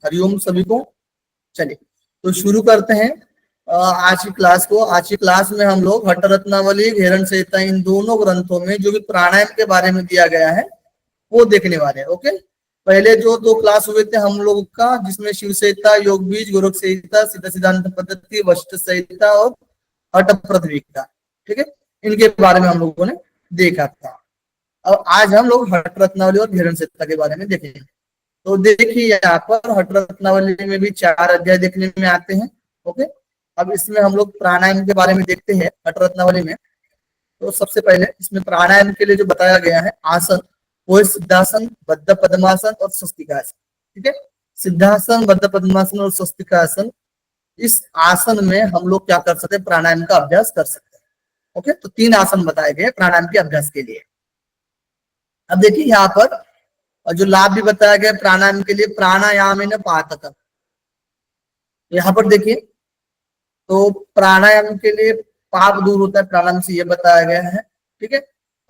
हरिओम सभी को। चलिए तो शुरू करते हैं आज की क्लास को। आज की क्लास में हम लोग हट्ट रत्नावली, घेरण संहिता, इन दोनों ग्रंथों में जो भी प्राणायाम के बारे में दिया गया है वो देखने वाले हैं। ओके, पहले जो दो क्लास हुए थे हम लोग का, जिसमें शिव संहिता, योग बीज, गोरख संहिता, सिद्ध सिद्धांत पद्धति, वशिष्ठ संहिता और हट्ट पृथ्वीका, ठीक है, इनके बारे में हम लोगों ने देखा था। अब आज हम लोग हट्ट रत्नावली और घेरण संहिता के बारे में देखेंगे। तो देखिए यहाँ पर हट्ट रत्नावली में भी 4 अध्याय देखने में आते हैं। ओके, अब इसमें हम लोग प्राणायाम के बारे में देखते हैं हट्ट रत्नावली में। तो सबसे पहले इसमें प्राणायाम के लिए जो बताया गया है आसन, वो है सिद्धासन, बद्ध पद्मासन और स्वस्तिकासन। ठीक है, सिद्धासन, बद्ध पद्मासन और स्वस्तिकासन, इस आसन में हम लोग क्या कर सकते हैं, प्राणायाम का अभ्यास कर सकते हैं। ओके, तो 3 आसन बताए गए प्राणायाम के अभ्यास के लिए। अब देखिए यहाँ पर और जो लाभ भी बताया गया प्राणायाम के लिए, प्राणायाम न पातक, यहाँ पर देखिए तो प्राणायाम के लिए पाप दूर होता है प्राणायाम से, ये बताया गया है। ठीक है,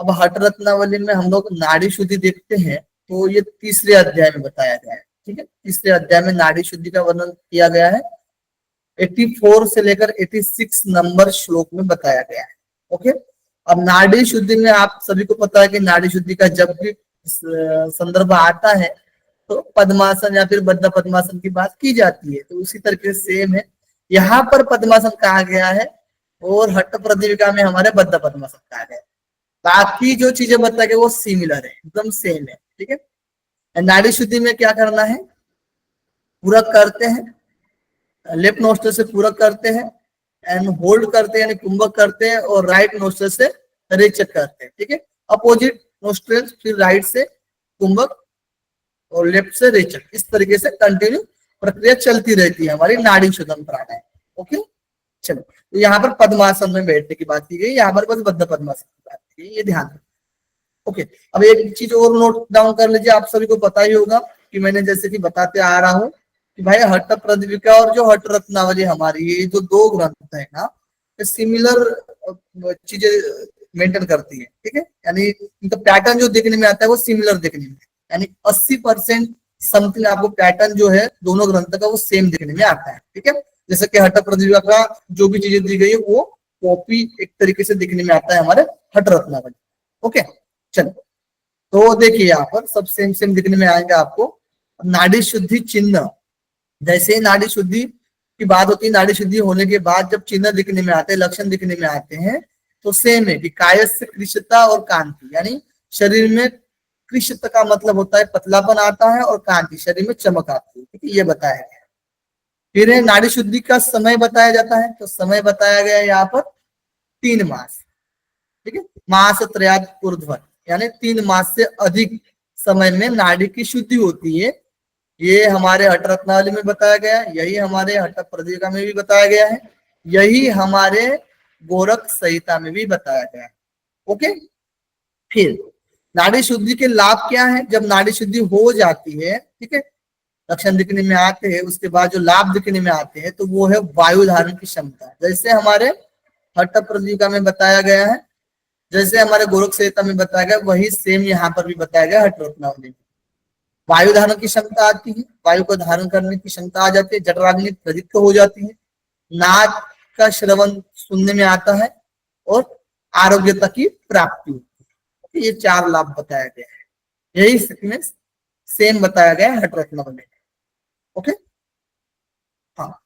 अब हट्ट रत्नावली में हम लोग नाड़ी शुद्धि देखते हैं, तो ये 3रे अध्याय में बताया गया है। ठीक है, 3रे अध्याय में नाड़ी शुद्धि का वर्णन किया गया है। 84 से लेकर 86 नंबर श्लोक में बताया गया है। ओके, अब नाड़ी शुद्धि में आप सभी को पता है कि नाड़ी शुद्धि का जब भी संदर्भ आता है तो पद्मासन या फिर बद्ध पद्मासन की बात की जाती है। तो उसी तरीके से सेम है, यहाँ पर पद्मासन कहा गया है और हट्ट पृथ्वीका में हमारे बद्ध पद्मासन कहा गया है। बाकी जो चीजें बताया गया वो सिमिलर है, एकदम सेम है। ठीक है, नाड़ी शुद्धि में क्या करना है, पूरा करते हैं, लेफ्ट नोस्ट्रल से पूरा करते हैं एंड होल्ड करते हैं, यानी कुंभक करते हैं, और राइट नोस्ट्रल से रेचक करते हैं। ठीक है, अपोजिट नोस्ट्रल, फिर राइट से कुंभक और लेफ्ट से रेचक, इस तरीके से कंटिन्यू प्रक्रिया चलती रहती है हमारी नाड़ी शोधन प्राणायाम। ओके, चलो तो यहाँ पर पद्मासन में बैठने की बात की गई, यहाँ पर बस बद्ध पद्मासन की बात की गई, ये ध्यान रखिए। ओके, अब एक चीज और नोट डाउन कर लीजिए, आप सभी को पता ही होगा कि मैंने जैसे कि बताते आ रहा हूँ कि भाई हट्ट पृथ्वीका और जो हट्ट रत्नावली हमारी, ये जो 2 ग्रंथ है ना, सिमिलर चीजें मेंटेन करती है। ठीक है, यानी इनका पैटर्न जो देखने में आता है वो सिमिलर देखने में, यानी 80% समथिंग आपको पैटर्न जो है दोनों ग्रंथ का वो सेम देखने में आता है। ठीक है, जैसे कि हट्ट पृथ्वीका का जो भी चीजें दी गई है वो कॉपी एक तरीके से दिखने में आता है हमारे हट्ट रत्नावली। ओके, चलो तो देखिए यहाँ पर सब सेम सेम दिखने में आएंगे आपको। नाड़ी शुद्धि चिन्ह, जैसे ही नाड़ी शुद्धि की बात होती है, नाड़ी शुद्धि होने के बाद जब चिन्ह दिखने में आते हैं, लक्षण दिखने में आते हैं, तो सेम है कि कायस्य कृशता और कांति, यानी शरीर में कृशता का मतलब होता है पतलापन आता है, और कांति शरीर में चमक आती है। ठीक है, ये बताया गया। फिर नाड़ी शुद्धि का समय बताया जाता है, तो समय बताया गया है यहाँ पर 3 मास। ठीक है, मास त्रयाद ऊर्ध्व, यानी 3 मास से अधिक समय में नाड़ी की शुद्धि होती है। ये हमारे हट्ट रत्नावली में बताया गया है, यही हमारे हट्ट पृथ्वीका में भी बताया गया है, यही हमारे गोरख संहिता में भी बताया गया है। ओके, फिर नाड़ी शुद्धि के लाभ क्या है, जब नाड़ी शुद्धि हो जाती है, ठीक है, लक्षण दिखने में आते हैं, उसके बाद जो लाभ दिखने में आते हैं तो वो है वायु धारण की क्षमता। जैसे हमारे हट्ट पृथ्वीका में बताया गया है, जैसे हमारे गोरख संहिता में बताया गया, वही सेम यहाँ पर भी बताया गया हट्ट रत्नावली में। वायु धारण की क्षमता आती है, वायु को धारण करने की क्षमता आ जाती है, जठराग्नि प्रदीप्त हो जाती है, नाद का श्रवण सुनने में आता है, और आरोग्यता की प्राप्ति होती है। ये 4 लाभ बताया गया है, यही स्थिति में सेम बताया गया है हट्ट रत्नावली में। ओके, हाँ,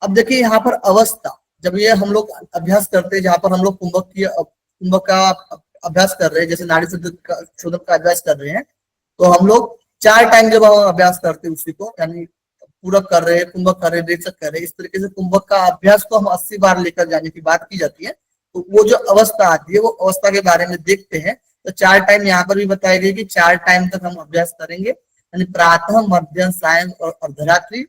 अब देखिए यहाँ पर अवस्था, जब ये हम लोग अभ्यास करते हैं, जहां पर हम लोग कुंभक का अभ्यास कर रहे हैं, जैसे नाड़ी शोधन का अभ्यास कर रहे हैं, तो हम लोग 4 टाइम जब हम अभ्यास करते हैं उसी को, यानी पूरक कर रहे हैं, कुंभक कर रहे हैं, रेचक कर रहे हैं, इस तरीके से कुंभक का अभ्यास को हम 80 बार लेकर जाने की बात की जाती है। तो वो जो अवस्था आती है, वो अवस्था के बारे में देखते हैं। तो 4 टाइम यहाँ पर भी बताया गया कि 4 टाइम तक हम अभ्यास करेंगे, यानी प्रातः, मध्याह्न, सायं और अर्धरात्रि,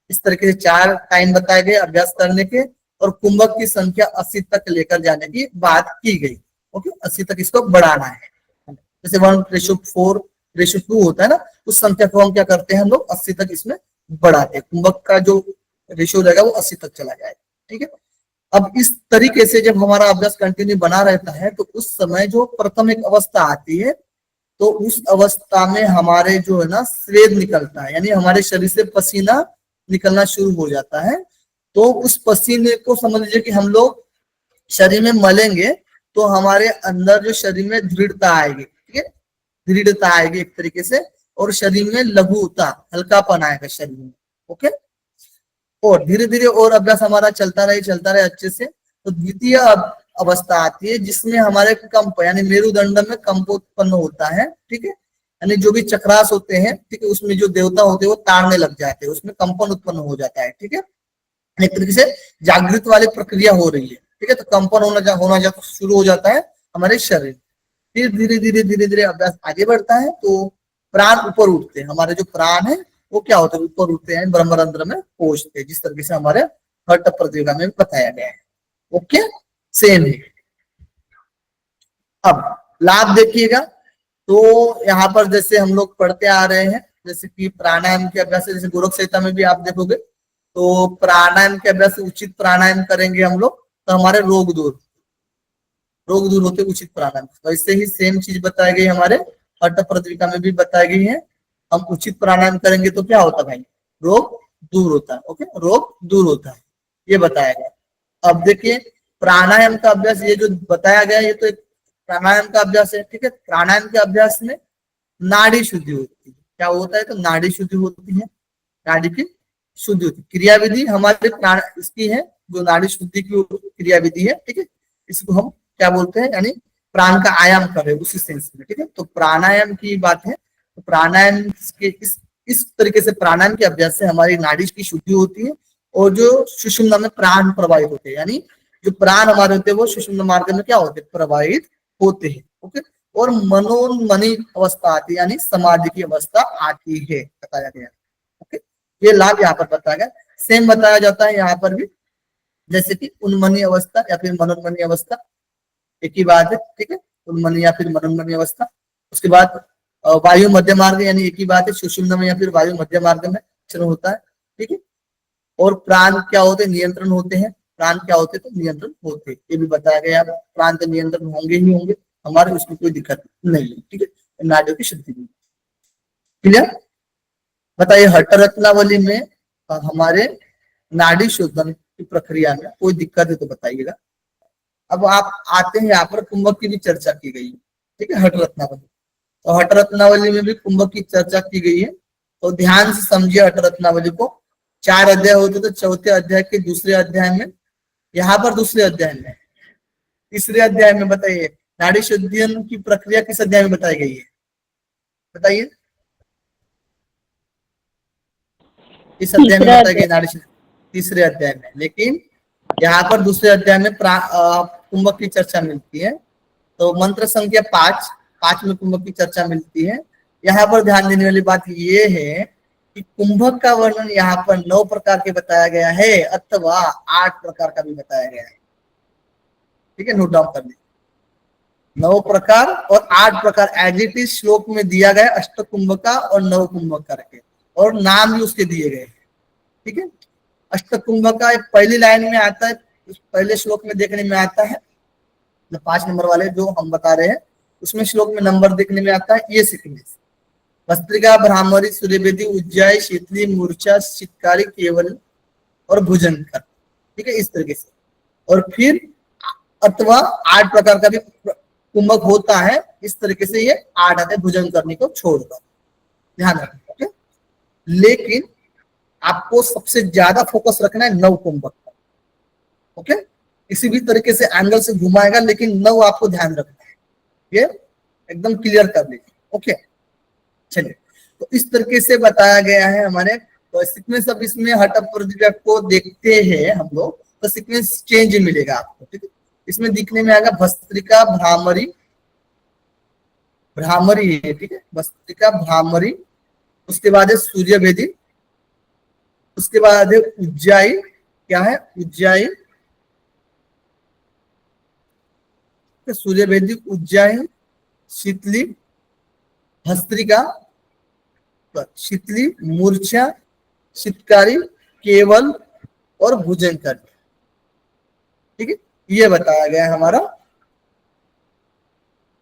इस तरीके से 4 टाइम बताए गए अभ्यास करने के, और कुंभक की संख्या 80 तक लेकर जाने की बात की गई। ओके, 80 तक इसको बढ़ाना है, जैसे 1:4:2 होता है ना, उस संख्या को हम क्या करते हैं, हम लोग 80 तक इसमें बढ़ाते हैं, कुंभक का जो रेशियो रहेगा वो 80 तक चला जाएगा। ठीक है, अब इस तरीके से जब हमारा अभ्यास कंटिन्यू बना रहता है, तो उस समय जो प्रथम एक अवस्था आती है तो उस अवस्था में हमारे जो है ना स्वेद निकलता है, यानी हमारे शरीर से पसीना निकलना शुरू हो जाता है। तो उस पसीने को समझ लीजिए कि हम लोग शरीर में मलेंगे तो हमारे अंदर जो शरीर में दृढ़ता आएगी, ठीक है, दृढ़ता आएगी एक तरीके से, और शरीर में लघुता, हल्कापन आएगा शरीर में। ओके, और धीरे धीरे और अभ्यास हमारा चलता रहे अच्छे से, तो द्वितीय अवस्था आती है जिसमें हमारे कंप यानी मेरुदंड में कंप उत्पन्न होता है, ठीक है, यानी जो भी चक्रास होते हैं, ठीक है, उसमें जो देवता होते हैं वो ताड़ने लग जाते हैं, उसमें कंपन उत्पन्न हो जाता है, ठीक है, एक तरीके से जागृत वाली प्रक्रिया हो रही है, ठीक है, तो कंपन शुरू हो जाता है हमारे शरीर। फिर धीरे धीरे अभ्यास आगे बढ़ता है तो प्राण ऊपर उठते हैं, हमारे जो प्राण है वो क्या होते हैं, ऊपर उठते हैं, ब्रह्मरंध्र में पहुंचते हैं, जिस तरीके से हमारे हठ प्रतियोगिता में बताया गया है। ओके, सेम है। अब लाभ देखिएगा, तो यहाँ पर जैसे हम लोग पढ़ते आ रहे हैं, जैसे कि प्राणायाम के अभ्यास, जैसे गोरख संहिता में भी आप देखोगे, तो प्राणायाम के अभ्यास, उचित प्राणायाम करेंगे हम लोग तो हमारे रोग दूर होते उचित प्राणायाम। तो इससे ही सेम चीज बताई गई हमारे हठ प्रतियोगिता में भी बताई गई है। हम उचित प्राणायाम करेंगे तो क्या होता है भाई, रोग दूर होता है। ओके, रोग दूर होता है, ये बताया गया। अब देखिए प्राणायाम का अभ्यास, ये जो बताया गया ये तो एक प्राणायाम का अभ्यास है, ठीक है। प्राणायाम के अभ्यास में नाड़ी शुद्धि होती है, क्या होता है, तो नाड़ी शुद्धि होती है, नाड़ी की शुद्धि होती है। क्रियाविधि हमारे प्राण इसकी है, जो नाड़ी शुद्धि की क्रियाविधि है, ठीक है, इसको हम क्या बोलते हैं, यानी प्राण का आयाम कर रहे हैं उसी सेंस में, ठीक है। तो प्राणायाम की बात है, तो प्राणायाम के इस तरीके से प्राणायाम के अभ्यास से हमारी नाड़ी की शुद्धि होती है, और जो सुषुम्ना में प्राण प्रवाहित होते हैं, यानी जो प्राण हमारे होते हैं वो सुषुम्ना मार्ग में क्या होते हैं, प्रवाहित होते हैं। ओके, और मनोन्मनी अवस्था आती है, यानी समाधि की अवस्था आती है, बताया गया। ओके, ये लाभ यहाँ पर बताया गया। सेम बताया जाता है यहाँ पर भी, जैसे कि उन्मनी अवस्था या फिर मनोन्मनी अवस्था, एक ही बात है, ठीक है, उन्मनी या फिर मनोन्मनी अवस्था। उसके बाद वायु मध्य मार्ग, यानी एक ही बात है, सुषुम्ना में या फिर वायु मध्य मार्ग में चलन होता है, ठीक है। और प्राण क्या होते हैं, नियंत्रण होते हैं, प्राण क्या होते हैं, तो नियंत्रण होते हैं, ये भी बताया गया। प्राण के नियंत्रण होंगे ही होंगे हमारे, उसमें कोई दिक्कत नहीं है, ठीक है, नाड़ियों की शुद्धि में। क्लियर, बताइए हठ रत्नावली में हमारे नाड़ी शोधन की प्रक्रिया में कोई दिक्कत है तो बताइएगा। अब आप आते हैं यहाँ पर, कुंभक की भी चर्चा की गई है, ठीक है, हठ रत्नावली। तो हठ रत्नावली में भी कुंभक की चर्चा की गई है, तो ध्यान से समझिए हठ रत्नावली को। 4 अध्याय होते, तो चौथे अध्याय के दूसरे अध्याय में, यहाँ पर दूसरे अध्याय में, तीसरे अध्याय में बताइए नाड़ी शुद्धियन की प्रक्रिया किस अध्याय में बताई गई है, बताइए इस अध्याय में बताई गई नाड़ी शुद्धि, तीसरे अध्याय में। लेकिन यहाँ पर दूसरे अध्याय में कुंभक की चर्चा मिलती है, तो मंत्र संख्या 5 में कुंभक की चर्चा मिलती है। यहाँ पर ध्यान देने वाली बात ये है कि कुंभक का वर्णन यहाँ पर 9 प्रकार के बताया गया है, अथवा 8 प्रकार का भी बताया गया है, ठीक है, नोट डाउन कर लीजिए। 9 प्रकार और 8 प्रकार एज इट इज श्लोक में दिया गया, अष्ट कुंभका और 9 कुंभक करके, और नाम भी उसके दिए गए, ठीक है। अष्ट कुंभका पहली लाइन में आता है, पहले श्लोक में देखने में आता है, 5 नंबर वाले जो हम बता रहे हैं उसमें श्लोक में नंबर देखने में आता है, ये सीखने से। भस्त्रिका, भ्रामरी, सूर्यवेदी, उज्जाई, शीतली, मूर्छा, चित्कारी, केवल और भुजंकर, ठीक है, इस तरीके से। और फिर अथवा 8 प्रकार का भी कुंभक होता है, इस तरीके से ये 8 आते हैं भुजंग करने को छोड़कर, ध्यान रखना। ओके, लेकिन आपको सबसे ज्यादा फोकस रखना है 9 कुंभक पर। ओके, किसी भी तरीके से एंगल से घुमाएगा, लेकिन 9 आपको ध्यान रखना है, ये एकदम क्लियर कर लीजिए। ओके, चलिए, तो इस तरीके से बताया गया है हमारे। तो सीक्वेंस अब इसमें हठ प्रतिक्रिया को देखते हैं हम लोग, तो सीक्वेंस चेंज मिलेगा आपको, ठीक है। इसमें दिखने में आएगा भस्त्रिका, भ्रामरी, भ्रामरी है, ठीक है, भस्त्रिका, भ्रामरी, उसके बाद है सूर्यवेदी, उसके बाद है उज्जाई, क्या है, उज्जाई, सूर्यवेदी, उज्जाई, शीतली, भस्त्रिका, शीतली, मूर्छा, चित्कारी, केवल और भुजंकर, ठीक है, ये बताया गया है हमारा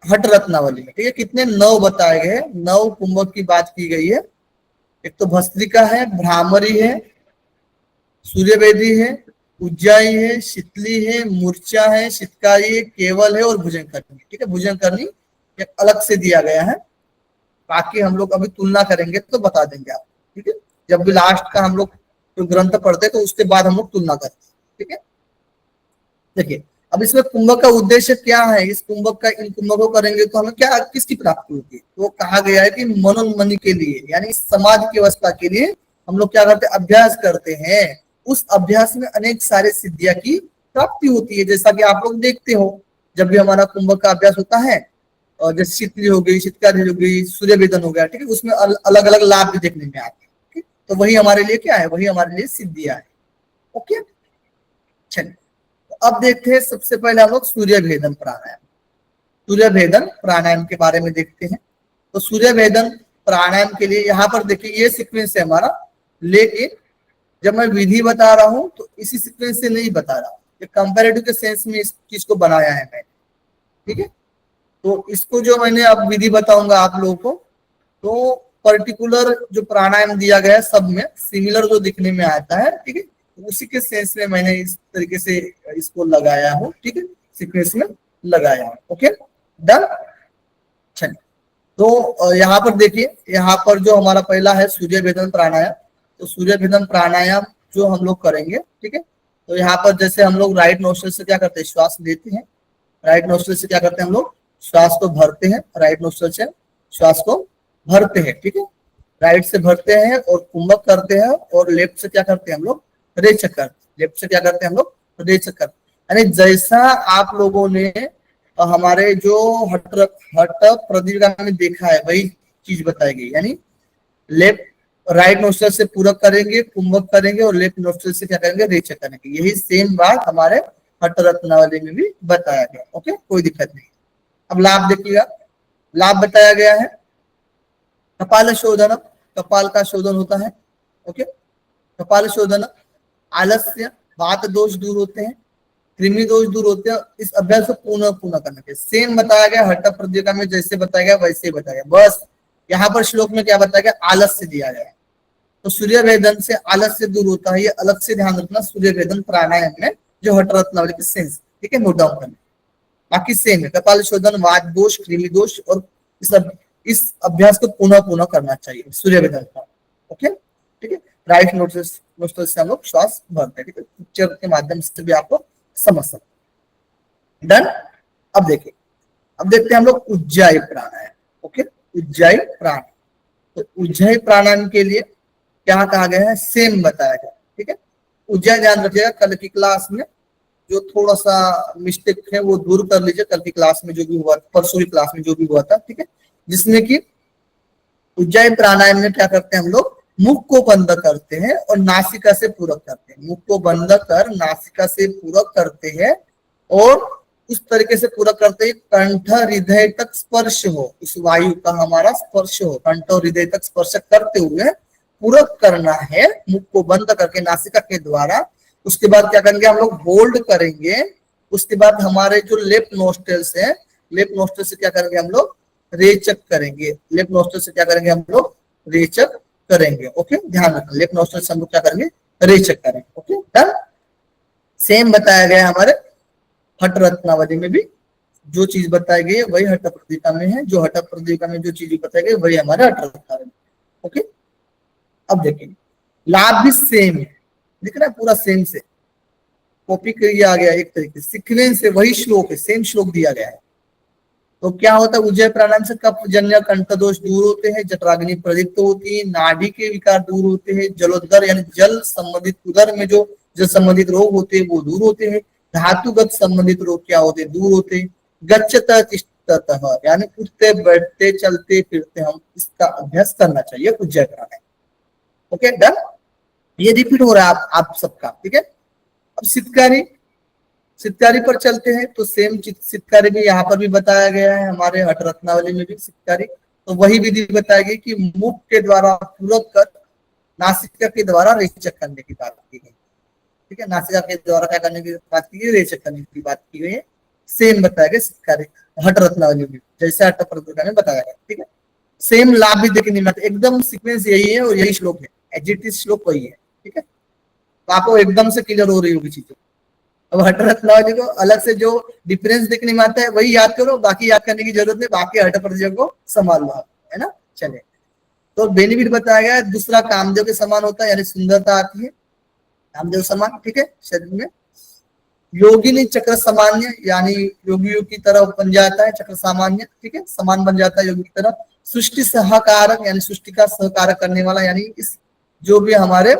हट रत्नावली में, ठीक है। कितने 9 बताए गए हैं, 9 कुंभक की बात की गई है। एक तो भस्त्रिका है, भ्रामरी है, सूर्यवेदी है, उज्जाई है, शीतली है, मूर्छा है, शितकारी है, केवल है और भुजंगकर्णी, ठीक है। भुजंगकर्णी एक अलग से दिया गया है, बाकी हम लोग अभी तुलना करेंगे तो बता देंगे आप, ठीक है। जब भी लास्ट का हम लोग जो ग्रंथ पढ़ते हैं तो उसके बाद हम लोग तुलना करते हैं, ठीक है। देखिए अब इसमें कुंभक का उद्देश्य क्या है, इस कुंभक का, इन कुंभकों करेंगे तो हमें क्या, किसकी प्राप्ति होती है, तो कहा गया है कि मनोन्मनि के लिए, यानी समाज की अवस्था के लिए हम लोग क्या करते हैं, अभ्यास करते हैं। उस अभ्यास में अनेक सारे सिद्धियां की प्राप्ति होती है, जैसा कि आप लोग देखते हो जब भी हमारा कुंभक का अभ्यास होता है, और जैसे शीतली हो गई, शीतकारी हो गई, सूर्य वेदन हो गया, ठीक है, उसमें अलग अलग लाभ भी देखने में आते हैं, ठीक। तो वही हमारे लिए क्या है, वही हमारे लिए सिद्धियां है। ओके, चलिए अब देखते हैं, सबसे पहले हम लोग सूर्य भेदन प्राणायाम, सूर्य भेदन प्राणायाम के बारे में देखते हैं। तो सूर्य भेदन प्राणायाम के लिए यहाँ पर देखिए ये सीक्वेंस है हमारा, लेकिन जब मैं विधि बता रहा हूं तो इसी सीक्वेंस से नहीं बता रहा, ये कंपैरेटिव के सेंस में इस चीज को बनाया है मैंने, ठीक है। तो इसको जो मैंने अब विधि बताऊंगा आप लोगों को, तो पर्टिकुलर जो प्राणायाम दिया गया है सब में सिमिलर जो दिखने में आता है, ठीक है, उसी के सेंस में मैंने इस तरीके से इसको लगाया हूं, ठीक है, सीक्वेंस में लगाया हूं। ओके डन, चलिए। तो यहाँ पर देखिए, यहाँ पर जो हमारा पहला है सूर्य भेदन प्राणायाम, तो सूर्य भेदन प्राणायाम जो हम लोग करेंगे, ठीक है। तो यहाँ पर जैसे हम लोग राइट नोस्ट्रल से क्या करते हैं, श्वास लेते हैं, राइट नोस्ट्रल से क्या करते हैं हम लोग, श्वास को भरते हैं, राइट नोस्ट्रल से श्वास को भरते हैं, ठीक है। राइट से भरते हैं और कुंभक करते हैं, और लेफ्ट से क्या करते हैं हम लोग, रेचक करते हैं, लेफ्ट से क्या करते हैं हम लोग, रेचक करते हैं। यानी जैसा आप लोगों ने हमारे जो हट प्रदीर्घा में देखा है वही चीज बताई गई, यानी लेफ्ट राइट नोस्ट्रल से पूरक करेंगे, कुंभक करेंगे, और लेफ्ट नोस्ट्रल से क्या करेंगे, रेचक करेंगे। यही सेम बात हमारे हट रत्नावली में भी बताया गया। ओके, कोई दिक्कत नहीं। अब लाभ देखिएगा, लाभ बताया गया है, कपाल शोधन, कपाल का शोधन होता है। ओके, कपाल शोधन, आलस्य, वात दोष दूर होते हैं, कृमि दोष दूर होते हैं। इस अभ्यास को पुनः पुनः करना चाहिए, सेम बताया गया हठ प्रदीर्घा में जैसे बताया गया वैसे ही बताया गया, बस यहाँ पर श्लोक में क्या बताया गया, आलस्य दिया गया है। तो सूर्य भेदन से आलस्य दूर होता है, ये अलग से ध्यान रखना सूर्य भेदन प्राणायाम में जो हठ रत्नावली के सेंस, ठीक है, नोट डाउन करना। बाकी सेम है, कपाल शोधन, वात दोष, कृमि दोष, और इस अभ्यास को पुनः पुनः करना चाहिए सूर्य भेदन का। ओके, ठीक है, राइट नोस्ट्रल से हम लोग श्वास भरते हैं, ठीक है, पिक्चर के माध्यम से भी आपको समझ सकते। डन। अब देखिए, अब देखते हैं हम लोग उज्जाई प्राणायाम। ओके, उज्जाई प्राणायाम, तो उज्जाई प्राणायाम के लिए क्या कहा गया है, सेम बताया गया, ठीक है। उज्जाई ध्यान रखिएगा, कल की क्लास में जो थोड़ा सा मिस्टेक है वो दूर कर लीजिए, कल की क्लास में जो भी हुआ, परसों की क्लास में जो भी हुआ था, ठीक है, जिसमें कि उज्जाई प्राणायाम में क्या करते हैं हम लोग, मुख को बंद करते हैं और नासिका से पूरक करते हैं, मुख को बंद कर नासिका से पूरक करते हैं, और उस तरीके से पूरक करते हैं कंठ हृदय तक स्पर्श हो, इस वायु का हमारा स्पर्श हो, कंठ और हृदय तक स्पर्श करते हुए पूरक करना है, मुख को बंद करके नासिका के द्वारा। उसके बाद क्या करेंगे हम लोग, होल्ड करेंगे। उसके बाद हमारे जो लेफ्ट नोस्ट्रल्स है, लेफ्ट नोस्ट्रल से क्या करेंगे हम लोग, रेचक करेंगे, लेफ्ट नोस्ट्रल से क्या करेंगे हम लोग, रेचक करेंगे। ओके, ध्यान रखना, लेफ्ट नोस्ट्रल से हम लोग क्या करेंगे, रेचक करेंगे। Okay done. सेम बताया गया हमारे हठ रत्नावली में भी, जो चीज बताई गई है वही हठ प्रदीर्घा में है, जो हठ प्रदीर्घा में जो चीज बताई गई वही हमारे हठ रत्नावली। ओके, अब देखिए लाभ भी सेम है, दिख रहा है पूरा सेम से कॉपी किया गया, एक तरीके से सीक्वेंस है, वही श्लोक है, सेम श्लोक दिया गया है। तो क्या होता है, उज्जय प्राणायाम से कफ जन्य कंठ दोष दूर होते हैं, जठराग्नि प्रदीप्त होती है, नाभि के विकार दूर होते हैं, जलोदर यानी जल संबंधित उदर में जो जल संबंधित रोग होते हैं वो दूर होते हैं, धातुगत संबंधित रोग क्या होते हैं, दूर होते हैं, गच्छतः तिष्ठतः यानी उठते बैठते चलते फिरते हम इसका अभ्यास करना चाहिए उज्जय प्राणायाम। ओके डन, ये रिपीट हो रहा है आप सबका, ठीक है। अब सितकारी, सितकारी पर चलते हैं, तो सेम सितकारी भी यहाँ पर भी बताया गया है, हमारे हठ रत्नावली में भी सितकारी, तो वही विधि बताई गई कि मुख के द्वारा पूरक कर नासिका के द्वारा रेचक करने की बात की गई, ठीक है, नासिका के द्वारा क्या करने की बात की गई, रेचक करने की बात की गई है। सेम बताया गया कार्य हट रत्नावली में, जैसे हट प्रदीपिका में बताया गया। ठीक है, सेम लाभ भी देखने में एकदम सीक्वेंस यही है और यही श्लोक है, एजिटिव श्लोक वही है। ठीक है, तो आपको एकदम से क्लियर हो रही होगी चीजें। अब हट रत्नावली को अलग से जो डिफरेंस देखने में आता है वही याद करो, बाकी याद करने की जरूरत नहीं, बाकी हट प्रदीप को संभाल लो आप, है ना। चले, तो बेनिफिट बताया गया है। दूसरा कामदेव के समान होता है, यानी सुंदरता आती है कामदेव समान। ठीक है, शरीर में योगिनी चक्र सामान्य, यानी योगियों की तरह बन जाता है चक्र सामान्य। ठीक है, समान बन जाता है योगी की तरह। सृष्टि सहकारक, यानी सृष्टि का सहकारक करने वाला, यानी इस जो भी हमारे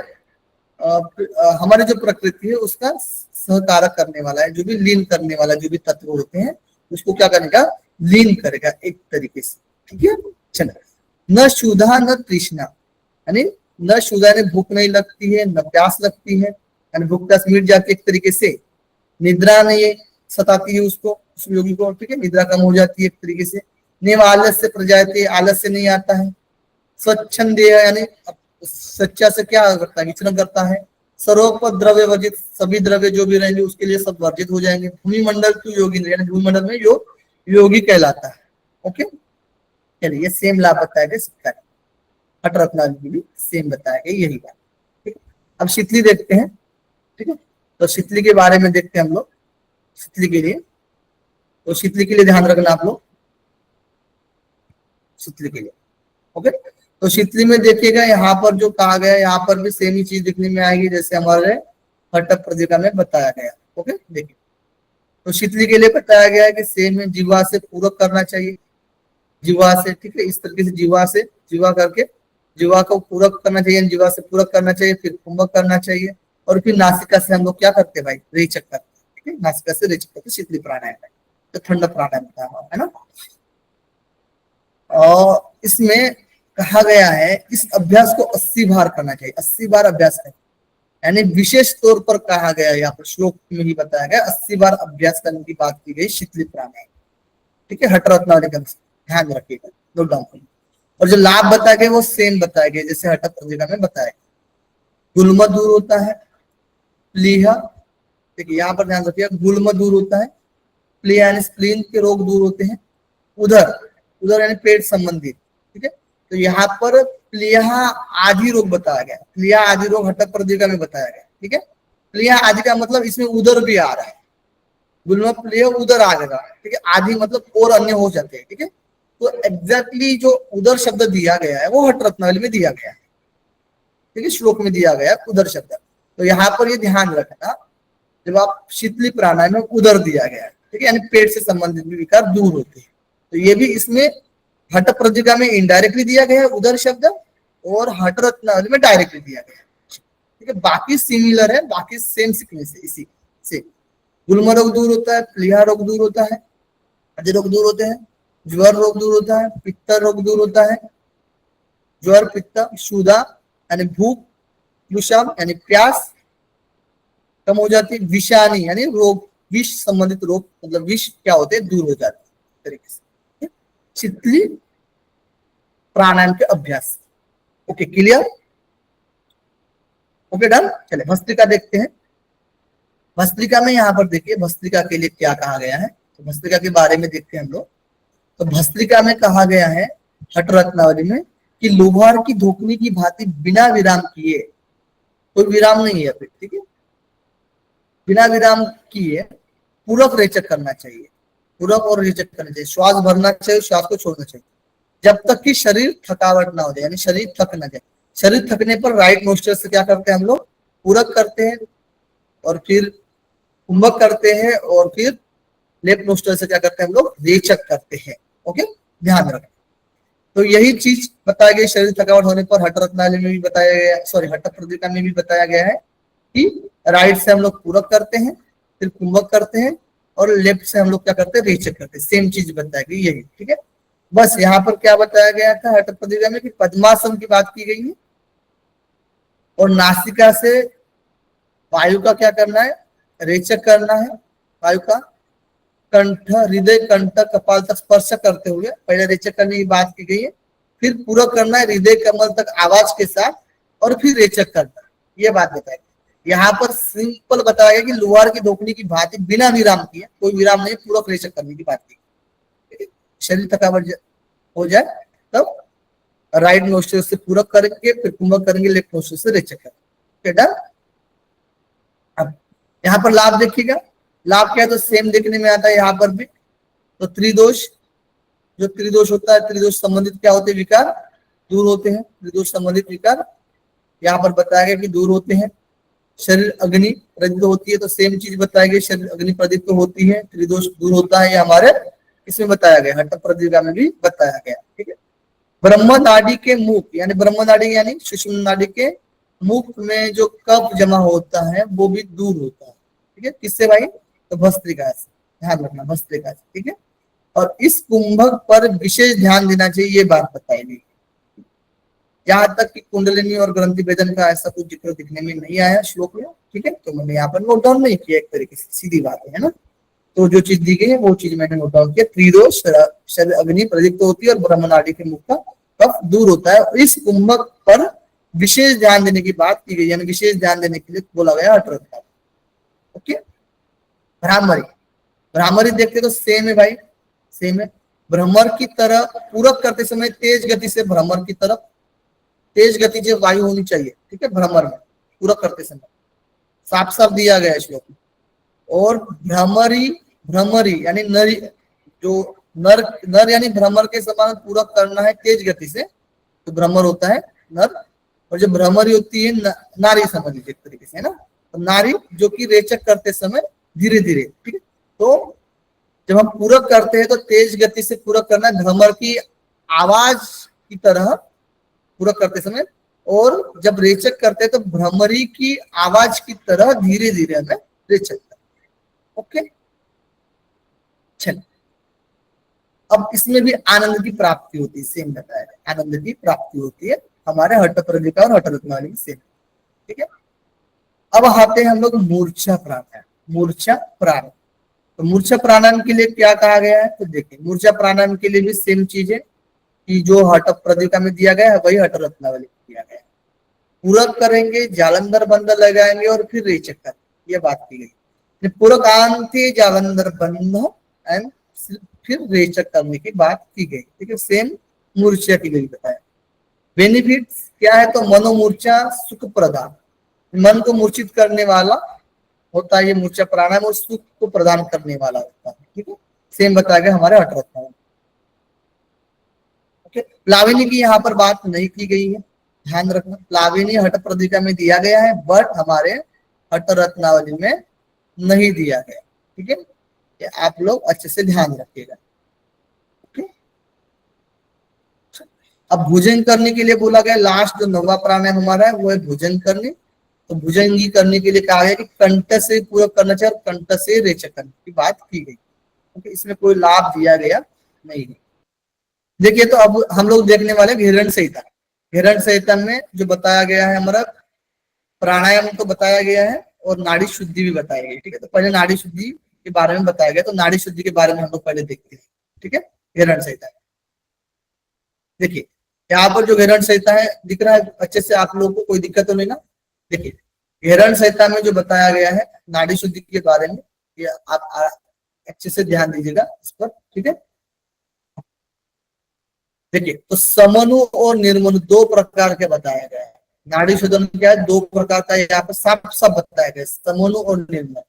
जो प्रकृति है उसका सहकारक करने वाला है, जो भी लीन करने वाला, जो भी तत्व होते हैं उसको क्या करेगा, लीन करेगा एक तरीके से। ठीक है, चलो, न क्षुधा न तृष्णा, यानी न क्षुधा यानी भूख नहीं लगती है, न प्यास लगती है, यानी भूख प्यास मिट जाती है एक तरीके से। निद्रा नहीं सताती है उसको, उस योगी को। ठीक है, निद्रा कम हो जाती है एक तरीके से। नियम आलस्य प्रजाति, आलस्य नहीं आता है। स्वच्छंद, यानी सच्चा से क्या करता है, विचरण करता है। सर्वोपद द्रव्य वर्जित, सभी द्रव्य जो भी रहेंगे उसके लिए सब वर्जित हो जाएंगे। भूमि मंडल टू योगी, यानी भूमि मंडल में योगी कहलाता है। ओके, चलिए, ये सेम लाभ बताया गया सिक्का, हट रत्नावली भी सेम बताया गया यही बात। ठीक है, अब शीतली देखते हैं। ठीक है, तो शीतली के बारे में देखते हैं हम लोग। शीतली के लिए, तो शीतली के लिए ध्यान रखना आप लोग, शीतली के लिए। ओके, तो शीतली में देखिएगा यहाँ पर जो कहा गया है, यहाँ पर भी सेम ही चीज दिखने में आएगी जैसे हमारे हट प्रदीपिका में बताया गया। ओके, देखिए, तो शीतली के लिए बताया गया है कि सेम है, जीवा से पूरक करना चाहिए, जीवा से। ठीक है, इस तरीके से जीवा करके जीवा को पूरक करना चाहिए, जीवा से पूरक करना चाहिए, फिर कुंभक करना चाहिए, और फिर नासिका से हम लोग क्या करते हैं भाई, रेचक करते हैं। ठीक है, नासिका से रेचक करते शीतली प्राणायाम है, तो ठंडा प्राणायाम है ना। और इसमें कहा गया है इस अभ्यास को 80 बार करना चाहिए, 80 बार अभ्यास करना, यानी विशेष तौर पर कहा गया है, यहाँ पर श्लोक में ही बताया गया 80 बार अभ्यास करने की बात की गई शीतली प्राणायाम। ठीक है, हट रत्नावली का ध्यान रखिएगा, नोट डाउन करिए। और जो लाभ बताया गया वो सेम बताया गया जैसे हट प्रदीपिका में बताया गया। गुल्म दूर होता है, प्लीहा, देखिए यहाँ पर ध्यान रखिएगा, गुल्म दूर होता है, प्लीहा यानी स्प्लीन के रोग दूर होते हैं, उधर उधर यानी पेट संबंधित। ठीक है, तो यहाँ पर प्लीहा आदि रोग बताया गया, प्लीहा आदि रोग हट प्रदीपिका में बताया गया। ठीक है, प्लीहा आदि का मतलब इसमें उधर भी आ रहा है, गुल्म प्लीहा उधर आ जाएगा। ठीक है, आदि मतलब और अन्य हो जाते हैं। ठीक है, तो एग्जैक्टली जो उधर शब्द दिया गया है वो हट रत्नावली में दिया गया है। ठीक है, श्लोक में दिया गया उधर शब्द, तो यहाँ पर ये ध्यान रखना, जब आप शीतली प्राणायाम में उधर दिया गया है। ठीक है, यानी पेट से संबंधित भी विकार दूर होते हैं, तो ये भी इसमें हट प्रदीपिका में इनडायरेक्टली दिया गया है उधर शब्द, और हट रत्नावली में डायरेक्टली दिया गया है। ठीक है, बाकी सिमिलर है, बाकी सेम सीक्वेंस है इसी से। गुल्म रोग दूर होता है, प्लीहा रोग दूर होता है, आदि रोग दूर होते हैं, ज्वर रोग दूर होता है, पित्त रोग दूर होता है, ज्वर पित्त, क्षुधा यानी भूख, विषम यानी प्यास कम हो जाती है, विषानी यानी रोग, विष संबंधित रोग, मतलब विष क्या होते हैं दूर हो जाते हैं तरीके से। शीतली प्राणायाम के अभ्यास। Okay, clear. Okay, done. चले भस्त्रिका देखते हैं। भस्त्रिका में यहाँ पर देखिए भस्त्रिका के लिए क्या कहा गया है, तो भस्त्रिका के बारे में देखते हैं हम लोग। तो भस्त्रिका में कहा गया है हट रत्नावली में कि लोहार की धोखनी की भांति बिना विराम किए, कोई विराम नहीं है फिर। ठीक है, बिना विराम किए पूरक रेचक करना चाहिए, पूरक और रेचक करना चाहिए, श्वास भरना चाहिए, श्वास को छोड़ना चाहिए, जब तक कि शरीर थकावट ना हो जाए, यानी शरीर थक ना जाए। शरीर थकने पर राइट नोस्ट्रल से क्या करते हैं हम लोग, पूरक करते हैं, और फिर कुंभक करते हैं, और फिर लेफ्ट नोस्ट्रल से क्या करते हैं हम लोग, रेचक करते हैं। ओके, ध्यान रखें। तो यही चीज बताया गया शरीर थकावट होने पर हट रत्नावली में भी बताया गया, सॉरी हट प्रदीपिका में भी बताया गया है कि राइट से हम लोग पूरक करते हैं, फिर कुंभक करते हैं, और लेफ्ट से हम लोग क्या करते हैं, रेचक करते हैं। सेम चीज बताया गई यही। ठीक है, बस यहाँ पर क्या बताया गया था हट प्रदीपिका में कि पद्मासन की बात की गई है, और नासिका से वायु का क्या करना है, रेचक करना है वायु का, कंठ, हृदय, कंठ, कपाल तक स्पर्श करते हुए पहले रेचक करने की बात की गई है, फिर पूरा करना है हृदय कमल तक आवाज के साथ, और फिर रेचक करना है, ये बात बताई। यहाँ पर सिंपल बताया गया कि लोहार की धोखनी की भांति बिना विराम किए, कोई विराम नहीं, पूरा रेचक करने की बात की। शरीर थकावट हो जाए तब राइट नोस्ट्रिल से पूरक करके फिर कुंभक करेंगे, लेफ्ट नोस्ट्रिल से रेचक करेंगे। डन। अब यहाँ पर लाभ देखिएगा, लाभ क्या है तो सेम देखने में आता है यहाँ पर भी। तो त्रिदोष, जो त्रिदोष होता है, त्रिदोष संबंधित क्या होते हैं विकार, दूर होते हैं। त्रिदोष संबंधित विकार यहाँ पर बताया गया कि दूर होते हैं। शरीर अग्नि प्रदीप्त होती है, तो सेम चीज बताया गया, शरीर अग्नि प्रदीप्त होती है, त्रिदोष दूर होता है, ये हमारे इसमें बताया गया, हट्ट प्रदीपिका में भी बताया गया। ठीक है। ब्रह्म नाड़ी के मुख, यानी ब्रह्म नाड़ी यानी सुषुम्ना नाड़ी के मुख में जो कफ जमा होता है वो भी दूर होता है। ठीक है, किससे भाई, तो भस्त्रिका से, ध्यान रखना, भस्त्रिका से। ठीक है। और इस कुंभक पर विशेष ध्यान देना चाहिए, ये बात बताई गई। यहाँ तक कि कुंडलिनी और ग्रंथि भेदन का ऐसा कुछ जिक्र दिखने में नहीं आया श्लोक में। ठीक है, तो मैंने यहाँ पर नोट डाउन नहीं किया, एक तरीके से सीधी बात है ना। तो जो चीज दी गई है वो चीज मैंने नोट डाउन किया। त्रिदोष शरीर अग्नि प्रदीप्त होती है और ब्रह्म नाड़ी के मुख का कफ दूर होता है। इस कुंभक पर विशेष ध्यान देने की बात की गई, यानी विशेष ध्यान देने के लिए बोला गया अठरत्ता। ओके। भ्रामरी, भ्रामरी देखते तो सेम है भाई, सेम है। भ्रमर की तरह पूरक करते समय तेज गति से, भ्रमर की तरफ तेज गति से वायु होनी चाहिए। ठीक है, भ्रमर में पूरक करते समय साफ साफ दिया गया है श्लोक में। और भ्रमरी, भ्रमरी यानी नरी, जो नर, नर यानी भ्रमर के समान पूरक करना है तेज गति से, तो भ्रमर होता है नर। और जो भ्रमरी होती है नारी, समझ लीजिए एक तरीके से, है ना। तो नारी जो कि रेचक करते समय धीरे धीरे। ठीक है, तो जब हम पूरक करते हैं तो तेज गति से पूरक करना है, भ्रमर की आवाज की तरह पूरक करते समय। और जब रेचक करते हैं तो भ्रमरी की आवाज की तरह धीरे धीरे हमें रेचक करना। ओके, चलो। अब इसमें भी आनंद की प्राप्ति होती है, सेम बताया, आनंद की प्राप्ति होती है हमारे हट्ट प्रदीपिका और हट्ट रत्नावली से। ठीक है। अब आते हैं हम लोग मूर्छा प्राणायाम। मूर्छा प्राणायाम, तो मूर्छा प्राणायाम के लिए क्या कहा गया है, तो देखिए मूर्छा प्राणायाम के लिए भी सेम चीज है कि जो हट्ट प्रदीपिका में दिया गया है वही हट्ट रत्नावली में दिया गया है। पूरक करेंगे, जालंधर बंध लगाएंगे और फिर रेचक करेंगे, ये बात की गई। पूरक आंते जालंधर बंध एंड फिर रेचक करने की बात की गई। ठीक है, सेम मूर्छा की गई बताया। बेनिफिट क्या है, तो मनोमूर्छा सुख प्रदान, मन को मूर्छित करने वाला होता है ये मूर्छा प्राणायाम, और सुख को प्रदान करने वाला होता है। ठीक है, सेम बताया गया हमारे हट्ट रत्नावली। ओके, प्लाविनी की यहाँ पर बात नहीं की गई है, ध्यान रखना। प्लाविनी हट्ट प्रदीपिका में दिया गया है, बट हमारे हट्ट रत्नावली में नहीं दिया गया। ठीक है, आप लोग अच्छे से ध्यान रखिएगा। अब भुजंग करने के लिए बोला गया, लास्ट जो नौवा प्राणायाम हमारा है वो है भुजंग करने। तो भुजंगी करने के लिए कहा गया कि कंठ से पूरक करना चाहिए और कंठ से रेचक करने की बात की गई। ओके, इसमें कोई लाभ दिया गया नहीं है। देखिए, तो अब हम लोग देखने वाले हिरण संहिता। हिरण संहिता में जो बताया गया है हमारा प्राणायाम तो बताया गया है और नाड़ी शुद्धि भी बताई गई। ठीक है, तो पहले नाड़ी शुद्धि के बारे में बताया गया, तो नाड़ी शुद्धि के बारे में हम लोग पहले देखते हैं। ठीक है, हिरण संहिता देखिए, यहाँ पर जो हिरण संहिता है दिख रहा है अच्छे से, आप लोगों को कोई दिक्कत तो नहीं ना। देखिए, हिरण संहिता में जो बताया गया है नाड़ी शुद्धि के बारे में, ये आप अच्छे से ध्यान दीजिएगा इस पर। ठीक है, देखिए, तो समनु और निर्मनु दो प्रकार के बताया गया है। नाड़ी शोधन क्या है, दो प्रकार का यहाँ पर साफ साफ बताया गया, समनु और निर्मनु।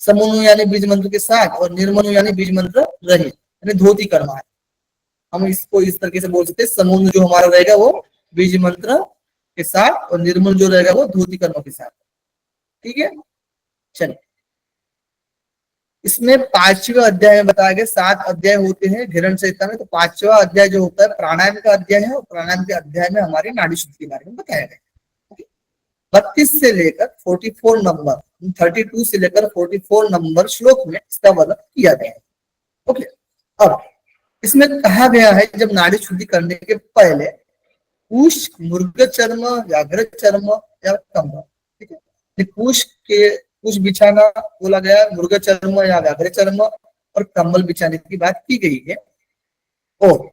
समनु यानी बीज मंत्र के साथ और निर्मनु यानी बीज मंत्र रहित, यानी धोती कर्मा है। हम इसको इस तरीके से बोल सकते हैं, समूह जो हमारा रहेगा वो बीज मंत्र के साथ और निर्मल जो रहेगा वो धोती कर्म के साथ। ठीक है, चलिए। इसमें 5वें अध्याय में बताया गया, 7 अध्याय होते हैं हिरण संहिता में, तो 5वां अध्याय जो होता है प्राणायाम का अध्याय है, और प्राणायाम के अध्याय में हमारी नाड़ी शुद्धि के बारे में बताया गया। 32 से लेकर 44 नंबर, 32 से लेकर 44 नंबर श्लोक में इसका वर्णन किया गया है। ओके, अब इसमें कहा गया है जब नाड़ी शुद्धि करने के पहले कुश, मृग चर्म, व्याघ्र चर्म या कंबल। ठीक है, कुश बिछाना बोला गया, मृग चर्म या व्याघ्र चर्म और कंबल बिछाने की बात की गई है। और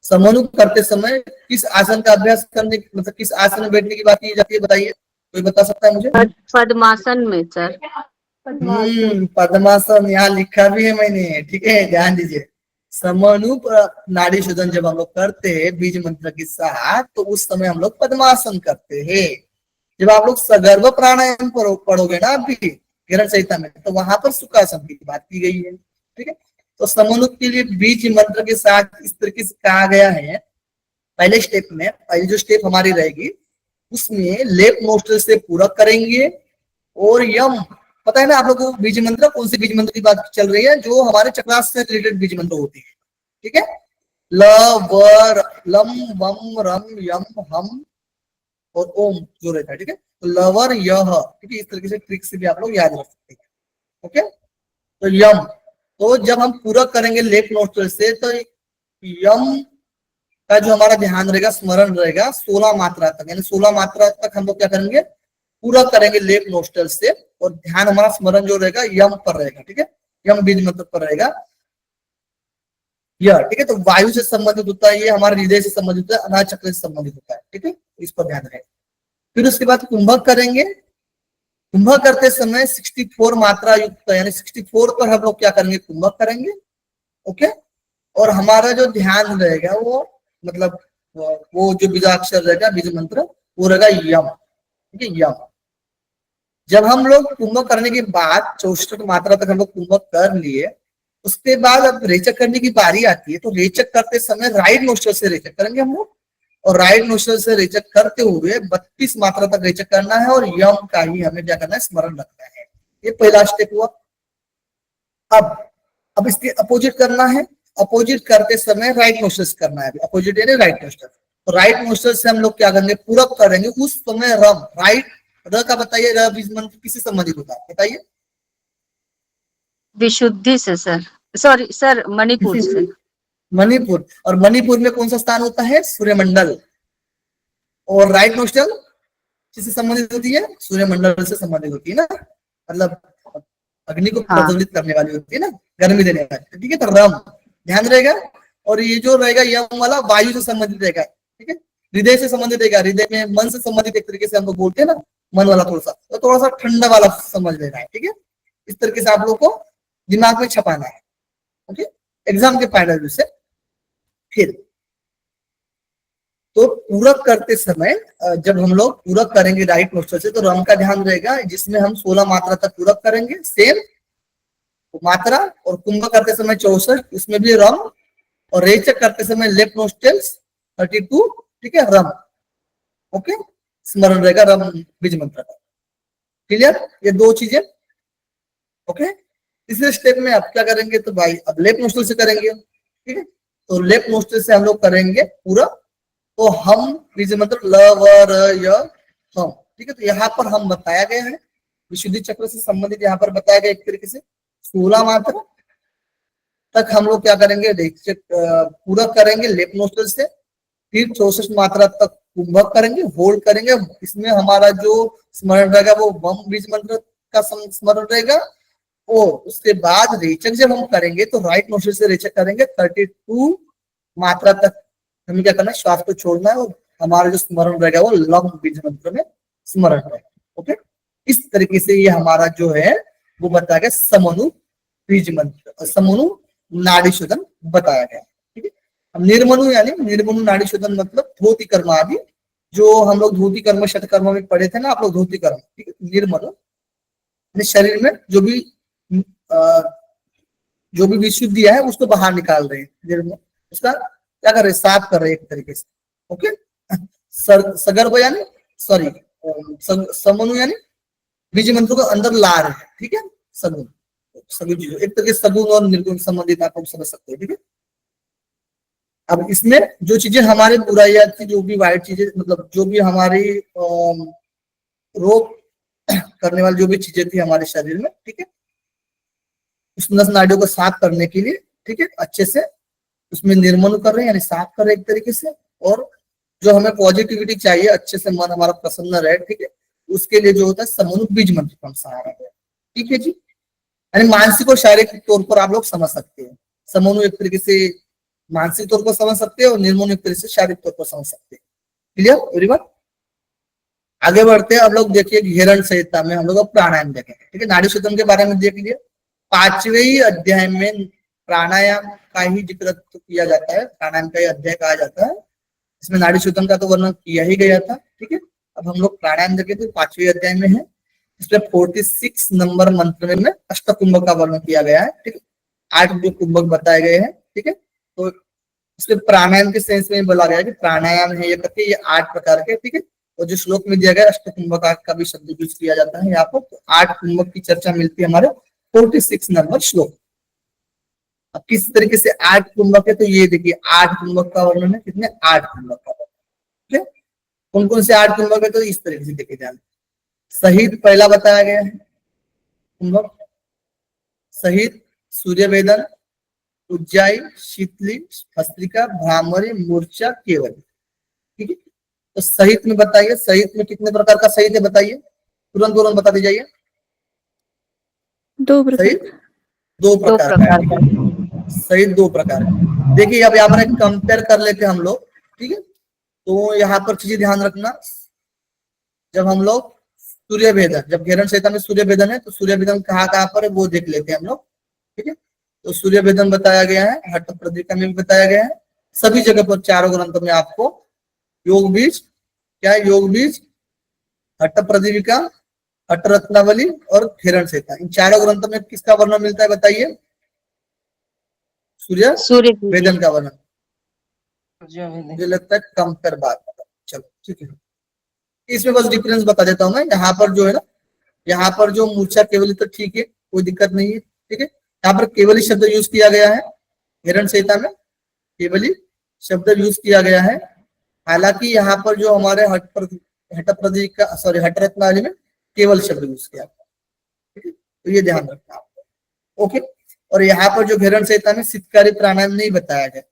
समनु करते समय किस आसन का अभ्यास करने, मतलब किस आसन में बैठने की बात की जाती है, बताइए। कोई बता सकता है मुझे? पद्मासन में सर। पद्मासन यहाँ लिखा भी है मैंने, ठीक है, ध्यान दीजिए। समनुप नाड़ी शोधन जब हम लोग करते हैं बीज मंत्र के साथ, तो उस समय हम लोग पद्मासन करते हैं। जब आप लोग सगर्भ प्राणायाम पढ़ोगे ना अभी हिरण संहिता में, तो वहां पर सुखासन की बात की गई है, ठीक है। तो समनुप के लिए बीज मंत्र के साथ इस तरीके से कहा गया है। पहले स्टेप में, पहली जो स्टेप हमारी रहेगी उसमें लेफ्ट नोस्ट्रल से पूरक करेंगे, और यम, पता है ना आप लोग को बीज मंत्र, कौन सी बीज मंत्र की बात चल रही है? जो हमारे चक्रास से रिलेटेड बीज मंत्र होती है, ठीक है। ल व लम वम रम यम हम और ओम जो रहता है, ठीक है। तो लवर यह, ठीक है, इस तरीके से ट्रिक से भी आप लोग याद रख सकते हैं, ओके। तो यम, तो जब हम पूरा करेंगे लेफ्ट नोस्ट्रल से, तो यम का जो हमारा ध्यान रहेगा, स्मरण रहेगा 16 मात्रा तक, यानी 16 मात्रा तक हम लोग क्या करेंगे, पूरा करेंगे लेफ्ट नोस्ट्रल से, और ध्यान हमारा स्मरण जो रहेगा यम पर रहेगा, ठीक है, यम बीज मंत्र पर रहेगा यह, ठीक है। तो वायु से संबंधित होता है, ये हमारे हृदय से संबंधित होता है, अनाज चक्र से संबंधित होता है, ठीक है, इस पर ध्यान रहे। फिर उसके बाद कुंभक करेंगे। कुंभक करते समय 64 मात्रा युक्त, यानी 64 पर हम लोग क्या करेंगे, कुंभक करेंगे, ओके। और हमारा जो ध्यान रहेगा वो, मतलब वो जो बीजाक्षर रहेगा, बीज मंत्र, वो रहेगा यम, ठीक है, यम। जब हम लोग कुंभक करने के बाद 64 मात्रा तक हम लोग कुंभक कर लिए, उसके बाद अब रेचक करने की बारी आती है। तो रेचक करते समय राइट नोस्ट्रल से रेचक करेंगे हम लोग, और राइट नोस्ट्रल से रेचक करते हुए 32 मात्रा तक रेचक करना है, और यम का ही हमें क्या करना है, स्मरण रखना है। ये पहला स्टेप हुआ। अब इसके अपोजिट करना है। अपोजिट करते समय राइट नोस्ट्रल से करना है, अपोजिट यानी राइट नोस्ट्रल। तो राइट नोस्ट्रल से हम लोग क्या करेंगे, पूरक करेंगे। उस समय रम, राइट, र का बताइए, र बीज मंत्र किससे संबंधित होता है, बताइए? विशुद्धि से सर, सॉरी सर, मणिपुर से। मणिपुर, और मणिपुर में कौन सा स्थान होता है, सूर्यमंडल। और राइट नोस्ट्रल किससे संबंधित होती है, सूर्यमंडल से संबंधित होती है ना, मतलब अग्नि को प्रज्वलित करने वाली होती है ना, गर्मी देने वाली, ठीक है। तो रम ध्यान रहेगा। और ये जो रहेगा यम वाला वायु से संबंधित रहेगा, ठीक है, हृदय से संबंधित रहेगा। हृदय में मन से संबंधित एक तरीके से हम लोग बोलते हैं ना, मन वाला थोड़ा सा, तो थोड़ा सा ठंडा वाला समझ लेना है, ठीक है। इस तरीके से आप लोग को दिमाग में छपाना है, ओके, एग्जाम के पॉइंट ऑफ व्यू से। फिर तो पूरक करते समय जब हम लोग पूरक करेंगे राइट नोस्ट्रल से, तो रम का ध्यान रहेगा, जिसमें हम 16 मात्रा तक पूरक करेंगे, सेम मात्रा। और कुंभ करते समय 64, इसमें भी रम। और रेचक करते समय लेफ्ट नोस्ट्रल्स 32, ठीक है, रम, ओके, स्मरण रहेगा रम बीज मंत्र का। क्लियर, ये दो चीजें, ओके। तीसरे स्टेप में आप क्या करेंगे, तो भाई अब लेफ्ट नोस्ट्रल से करेंगे, ठीक है। तो लेफ्ट नोस्ट्रल से हम लोग करेंगे पूरा। तो हम बीज मंत्र ल व र य हम, ठीक है। तो यहाँ पर हम बताया गया है, विशुद्धि चक्र से संबंधित यहाँ पर बताया गया एक तरीके से 16 मात्रा तक हम लोग क्या करेंगे, पूरा करेंगे लेफ्ट नोस्ट्रल से। फिर 64 मात्रा तक कुंभक करेंगे, होल्ड करेंगे। इसमें हमारा जो स्मरण रहेगा वो वम बीज मंत्र का स्मरण रहेगा। और उसके बाद रेचक जब हम करेंगे, तो राइट नोस्ट्रल से रेचक करेंगे 32 मात्रा तक। हमें क्या करना है, श्वास को छोड़ना है, और हमारा जो स्मरण रहेगा वो लम बीज मंत्र में स्मरण रहेगा, ओके। इस तरीके से ये हमारा जो है वो बताया गया समनु बीज मंत्र, समनु नाड़ी शोधन बताया गया, ठीक है। अब निर्मनु, यानी निर्मनु नाड़ी शोधन मतलब धोती कर्म आदि, जो हम लोग धोती कर्म शत कर्म में पढ़े थे ना आप लोग, धोती कर्म, ठीक है। निर्मनु शरीर में जो भी विशुद्धि है उसको बाहर निकाल रहे हैं, उसका क्या कर रहे हैं, साफ कर रहे हैं एक तरीके से, ओके। सगर्भ यानी, सॉरी, समनु यानी बीज मंत्र को अंदर ला रहे हैं, ठीक है। सगुन, सगुन चीजों, एक तरीके सगुन और निर्गुण संबंधित आप लोग समझ सकते हो, ठीक है। अब इसमें जो चीजें हमारे बुराइयां थी, जो भी वाइट चीजें, मतलब जो भी हमारी रोग करने वाली जो भी चीजें थी हमारे शरीर में, ठीक है, उस नस नाड़ियों को साफ करने के लिए, ठीक है, अच्छे से उसमें निर्मल कर रहे हैं, यानी साफ कर रहे हैं एक तरीके से। और जो हमें पॉजिटिविटी चाहिए, अच्छे से मन हमारा प्रसन्न रहे, ठीक है, उसके लिए जो होता है समनु बीज मंत्र का सहारा है, ठीक है जी। यानी मानसिक और शारीरिक तौर पर आप लोग समझ सकते हैं। समनु एक तरीके से मानसिक तौर पर समझ सकते हैं, और निर्मल एक तरीके से शारीरिक तौर पर समझ सकते हैं। Clear everyone? आगे बढ़ते हैं। अब लोग देखिए घेरण संहिता में हम लोग अब प्राणायाम देखेंगे, ठीक है। नाड़ी शुद्धम के बारे में देख लीजिए। 5वें अध्याय में प्राणायाम का ही जिक्र किया जाता है, प्राणायाम का ही अध्याय कहा जाता है। इसमें नाड़ी शुद्धम का तो वर्णन किया ही गया था, ठीक है। अब हम लोग प्राणायाम देखें तो 5वें अध्याय में है। इसमें 46 नंबर मंत्र में अष्टकुंभक का वर्णन किया गया है, ठीक है। 8 जो कुंभक बताए गए हैं, ठीक है। तो इसमें प्राणायाम के सेंस में बोला गया है कि प्राणायाम है ये करके ये 8 प्रकार के, ठीक है। और जो श्लोक में दिया गया अष्टकुंभक का भी शब्द यूज किया जाता है यहाँ पर। तो 8 कुंभक की चर्चा मिलती है हमारे 46 नंबर श्लोक। अब किस तरीके से 8 कुंभक है, तो ये देखिए 8 कुंभक का वर्णन है, कितने 8 कुंभक का वर्णन, ठीक है। कौन कौन से 8 कुंभक है, तो इस तरीके से देखे जाए। सहित पहला बताया गया है कुंभक, सहित सूर्य वेदन, उज्जाई, शीतली, भस्त्रिका, भ्रामरी, मूर्छा, केवल, ठीक है। तो सहित में बताइए, सहित में कितने प्रकार का सहित है बताइए, तुरंत तुरंत बता दीजिए। 2 प्रकार। सहित 2 प्रकार का है, सहित 2 प्रकार है। देखिए अब यहाँ पर कंपेयर कर लेते हैं हम लोग, ठीक है। तो यहाँ पर चीजें ध्यान रखना, जब हम लोग सूर्य वेदन, जब घेरण संहिता में सूर्य वेदन है, तो सूर्य वेदन कहाँ कहाँ पर है वो देख लेते हैं हम लोग, ठीक है। तो सूर्य वेदन बताया गया है, हट्ट प्रदीपिका में भी बताया गया है, सभी जगह पर चारों ग्रंथों में आपको योग बीज, क्या है, योग बीज, हट्ट प्रदीपिका, हट्ट रत्नावली और घेरण संहिता, इन चारों ग्रंथों में किसका वर्णन मिलता है बताइए, सूर्य वेदन का वर्णन। मुझे लगता है कंपेयर बात, चलो ठीक है। इसमें बस डिफरेंस बता देता हूँ मैं, यहाँ पर जो है ना, यहाँ पर जो मूर्छा केवली तो ठीक है, कोई दिक्कत नहीं है, ठीक है। यहाँ पर केवली शब्द यूज किया गया है, घेरण संहिता में केवली शब्द यूज किया गया है। हालांकि यहाँ पर जो हमारे हट्ट प्रदीप का सॉरी हट्ट रत्नावली में केवल शब्द यूज किया गया, ठीक है। तो ये ध्यान रखना आपको, ओके। और यहाँ पर जो घेरण संहिता में शीतकारी प्राणायाम नहीं बताया गया,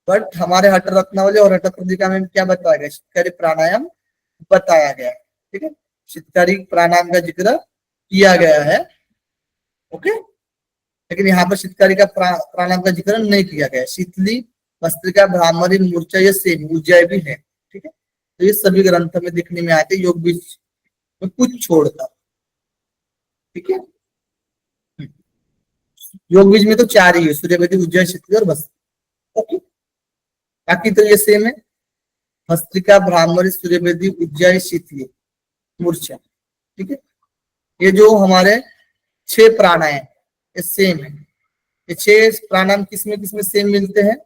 बट हमारे हट्ट रत्नावली और हट्ट प्रदीपिका में क्या बताया गया, शीतकारी प्राणायाम बताया गया है, ठीक है। शीतकारी प्राणायाम का जिक्र किया गया है, ओके। लेकिन यहाँ पर शीतकारी का प्राणायाम का जिक्र नहीं किया गया है। शीतली, भस्त्रिका, भ्रामरी, मूर्छा ये सेम ऊर्जा भी है, ठीक है। तो ये सभी ग्रंथ में दिखने में आते, योग बीज में कुछ छोड़कर, ठीक है। योग बीज में तो 4 ही है, सूर्यवेदी, उज्जय, शीतली और भस्त्री, ओके। बाकी तो ये सेम है, भस्त्रिका, भ्रामरी, सूर्यवेदी, उज्जय, शीतली, मूर्छा, ठीक है। ये जो हमारे 6 प्राणायाम ये सेम है। ये 6 प्राणायाम किसमें सेम मिलते हैं,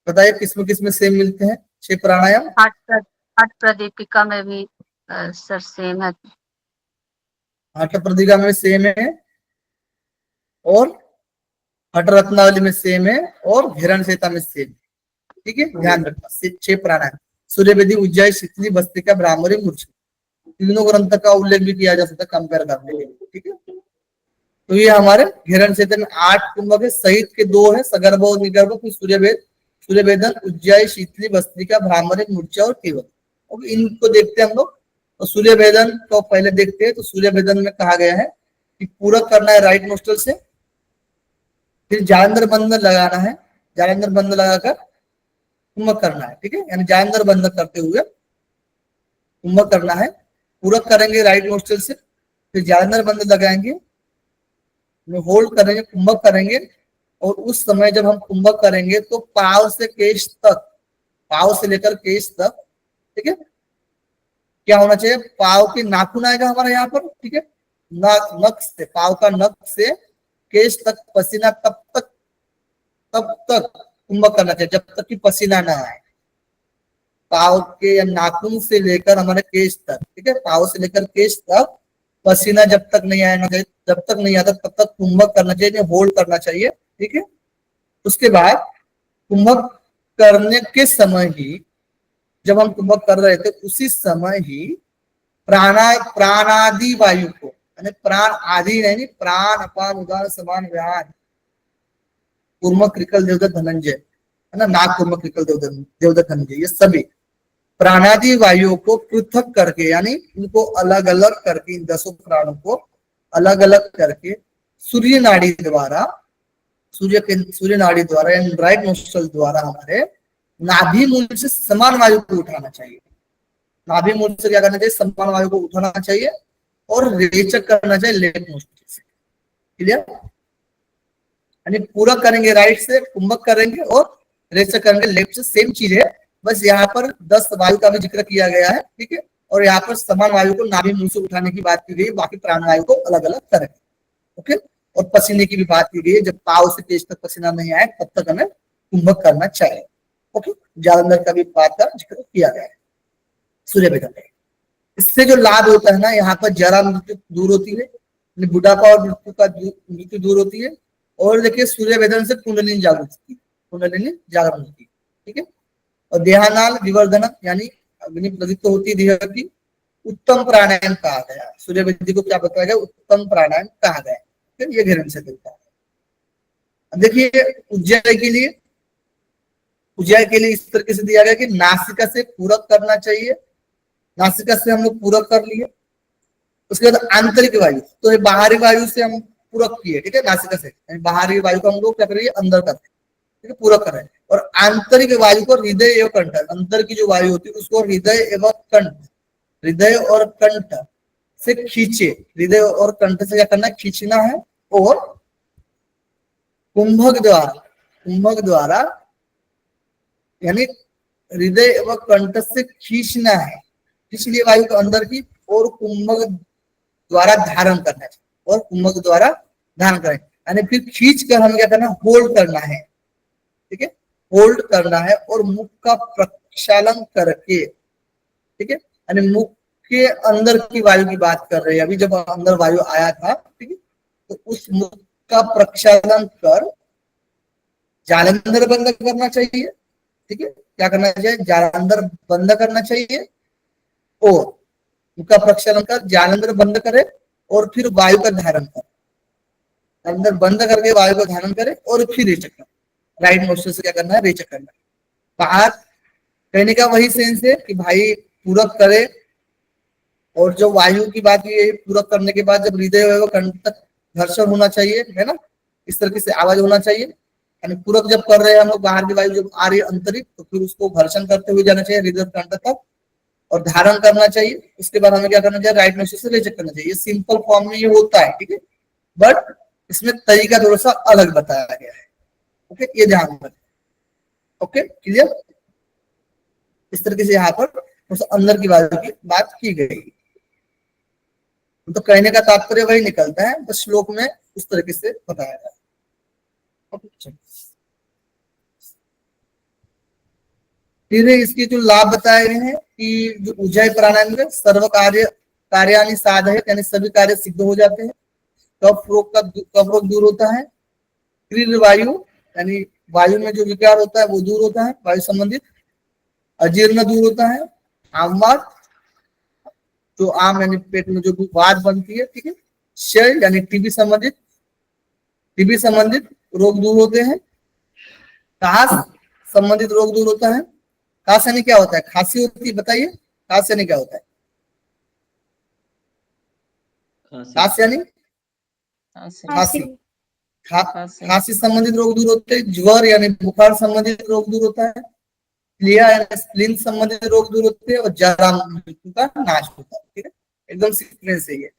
बताइए किसमें सेम मिलते हैं 6 प्राणायाम। हट्ट प्रदीपिका में भी सर सेम है। हट्ट प्रदीपिका में सेम है, और हट्ट रत्नावली में सेम है, और घेरण संहिता में सेम, ठीक है। ध्यान रखना 6 प्राणायाम, सूर्यवेदी, उज्जय, शीतली, भस्त्रिका, भ्रामरी, मूर्छा, तीनों ग्रंथ का उल्लेख भी किया जा सकता है कंपेयर करने के लिए, ठीक है। तो ये हमारे घेरण संहिता में 8 कुंभक है, सहित के 2 है, सगर्भ और निगर्भ, फिर सूर्यवेदन, उज्जय, शीतली, भस्त्रिका, भ्रामरी, मूर्छा और केवल, और इनको देखते हैं हम लोग। तो सूर्य वेदन को पहले देखते हैं। तो सूर्य वेदन में कहा गया है कि पूरक करना है राइट नोस्ट्रल से, फिर जालंधर बंद लगाना है, जालंधर बंद लगाकर कुंभक करना है, ठीक है। यानी जालंधर बंद करते हुए कुंभक करना है। पूरक करेंगे राइट नोस्ट्रल से, फिर जालंधर बंद लगाएंगे, होल्ड करेंगे, कुंभक करेंगे। और उस समय जब हम कुंभक करेंगे तो पाव से केश तक, पाव से लेकर केश तक, ठीक है, क्या होना चाहिए, पाव की नाखून आएगा हमारे यहाँ पर, ठीक है, नख से, पाव का नख से केश तक पसीना तब तक कुंभक करना चाहिए जब तक कि पसीना ना आए। पाव के या नाखून से लेकर हमारे केश तक, ठीक है, पाव से लेकर केश तक पसीना जब तक नहीं आना चाहिए, जब तक नहीं आता तब तक कुंभक करना चाहिए, होल्ड करना चाहिए, ठीक है। उसके बाद कुंभक करने के समय ही, जब हम कुंभक कर रहे थे उसी समय ही प्राणादि वायु को, यानी प्राण आदि नहीं, प्राण अपान उदान समान व्यान कूर्म कृकल देवदत्त धनंजय, है ना, नाग कूर्म कृकल देवदत्त धनंजय, ये सभी प्राणादि वायुओं को पृथक करके, यानी इनको अलग अलग करके, इन 10 प्राणों को अलग अलग करके सूर्य नाड़ी द्वारा सूर्य नाड़ी द्वारा यानी राइट नोस्ट्रल द्वारा हमारे नाभि मूल से समान वायु को उठाना चाहिए। नाभि मूल से क्या करना चाहिए, समान वायु को उठाना चाहिए और रेचक करना चाहिए लेफ्ट नोस्ट्रल से। क्लियर? यानी पूरक करेंगे राइट से, कुंभक करेंगे और रेचक करेंगे लेफ्ट से, सेम चीज है, बस यहाँ पर 10 वायु का भी जिक्र किया गया है, ठीक है, और यहाँ पर समान वायु को नाभि मूल से उठाने की बात की गई, बाकी प्राणवायु को अलग अलग करेंगे। ओके, और पसीने की भी बात की गई है, जब पाव से पेट तक पसीना नहीं आए तब तक हमें कुंभक करना चाहिए। ओके, जालंधर का भी बात का जिक्र किया गया है सूर्य वेदन में। इससे जो लाभ होता है ना, यहाँ पर जरा मृत्यु दूर होती है, बुढ़ापा और मृत्यु दूर होती है, और देखिए सूर्य वेदन से कुंडलिनी जागृत होती है, कुंडलिनी जागरण होती है, ठीक है। और देहानाल विवर्धन यानी अग्नि प्रदीप्त होती है देह की, उत्तम प्राणायाम कहा गया। सूर्य वेदी को क्या बताया गया, उत्तम प्राणायाम कहा गया, फिर ये घेरन से देता है। अब देखिए उज्जय के लिए इस तरीके से दिया गया कि नासिका से पूरक करना चाहिए। नासिका से हम लोग पूरक कर लिए, उसके बाद आंतरिक वायु, तो ये बाहरी वायु से हम पूरक किए, ठीक है, नासिका से बाहरी वायु को हम लोग क्या करेंगे, अंदर करते हैं, ठीक है, पूरक कर रहे हैं। और आंतरिक वायु को हृदय एवं कंठ, अंदर की जो वायु होती है उसको हृदय एवं कंठ, हृदय और कंठ से खींचे, हृदय और कंठ से क्या करना है, खींचना है, और कुंभक द्वारा यानी हृदय एवं कंठ से खींचना है, इसलिए वायु को अंदर की, और कुंभक द्वारा धारण करना है, और कुंभक द्वारा धारण करें, यानी फिर खींच कर हमें क्या करना है, होल्ड करना है, ठीक है, होल्ड करना है, और मुख का प्रक्षालन करके, ठीक है, यानी मुख के अंदर की वायु की बात कर रहे हैं अभी, जब अंदर वायु आया था, ठीक है, तो उस मुख का प्रक्षालन कर जालंधर बंद करना चाहिए, ठीक है, क्या करना चाहिए, जालंधर बंद करना चाहिए, और मुख का प्रक्षालन कर जालंधर बंद करे, और फिर वायु का धारण करे, अंदर बंद करके वायु को धारण करे, और फिर रेचक करे, राइट नोस्ट्रल से क्या करना है, रेचक करना है। बाहर कहने का वही सेंस है कि भाई पूरक करे, और जो वायु की बात ये पूरक करने के बाद जब हृदय एवं कंठ तक घर्षण होना चाहिए, है ना, इस तरीके से आवाज होना चाहिए, यानी पूरक जब कर रहे हैं हम लोग, बाहर की वायु जब आ रही है अंतरिक, तो फिर उसको घर्षण करते हुए जाना चाहिए हृदय कंठ तक, और धारण करना चाहिए। उसके बाद हमें क्या करना चाहिए, राइट नोस्ट्रल से रेचक करना चाहिए। ये सिंपल फॉर्म में ये होता है, ठीक है, बट इसमें तरीका थोड़ा सा अलग बताया गया है। ओके, ये ध्यान रखें। Okay, clear? इस तरीके से यहाँ पर अंदर की वायु की बात की गई, तो कहने का तात्पर्य वही निकलता है, बस श्लोक में उस तरीके से बताया गया। फिर इसके जो लाभ बताए गए हैं कि जो उज्जय प्राणायाम में सर्व कार्यानि साधय, यानी सभी कार्य सिद्ध हो जाते हैं। कफ रोग दूर होता है। क्रीर वायु यानी वायु में जो विकार होता है वो दूर होता है, वायु संबंधित। अजीर्ण दूर होता है। आमवात, जो आम यानी पेट में जो वात बनती है, ठीक है। क्षय यानी टीबी संबंधित रोग दूर होते हैं। काश संबंधित रोग दूर होता है। काश यानी क्या होता है, खांसी होती है, बताइए काश यानी क्या होता है। काश यानी खांसी संबंधित रोग दूर होते हैं। ज्वर यानी बुखार संबंधित रोग दूर होता है। प्लिया यानी स्प्लीन संबंधित रोग दूर होते हैं। और जरा मृत्यु का नाश होता है, ठीक है, एकदम सीक्वेंस से ये।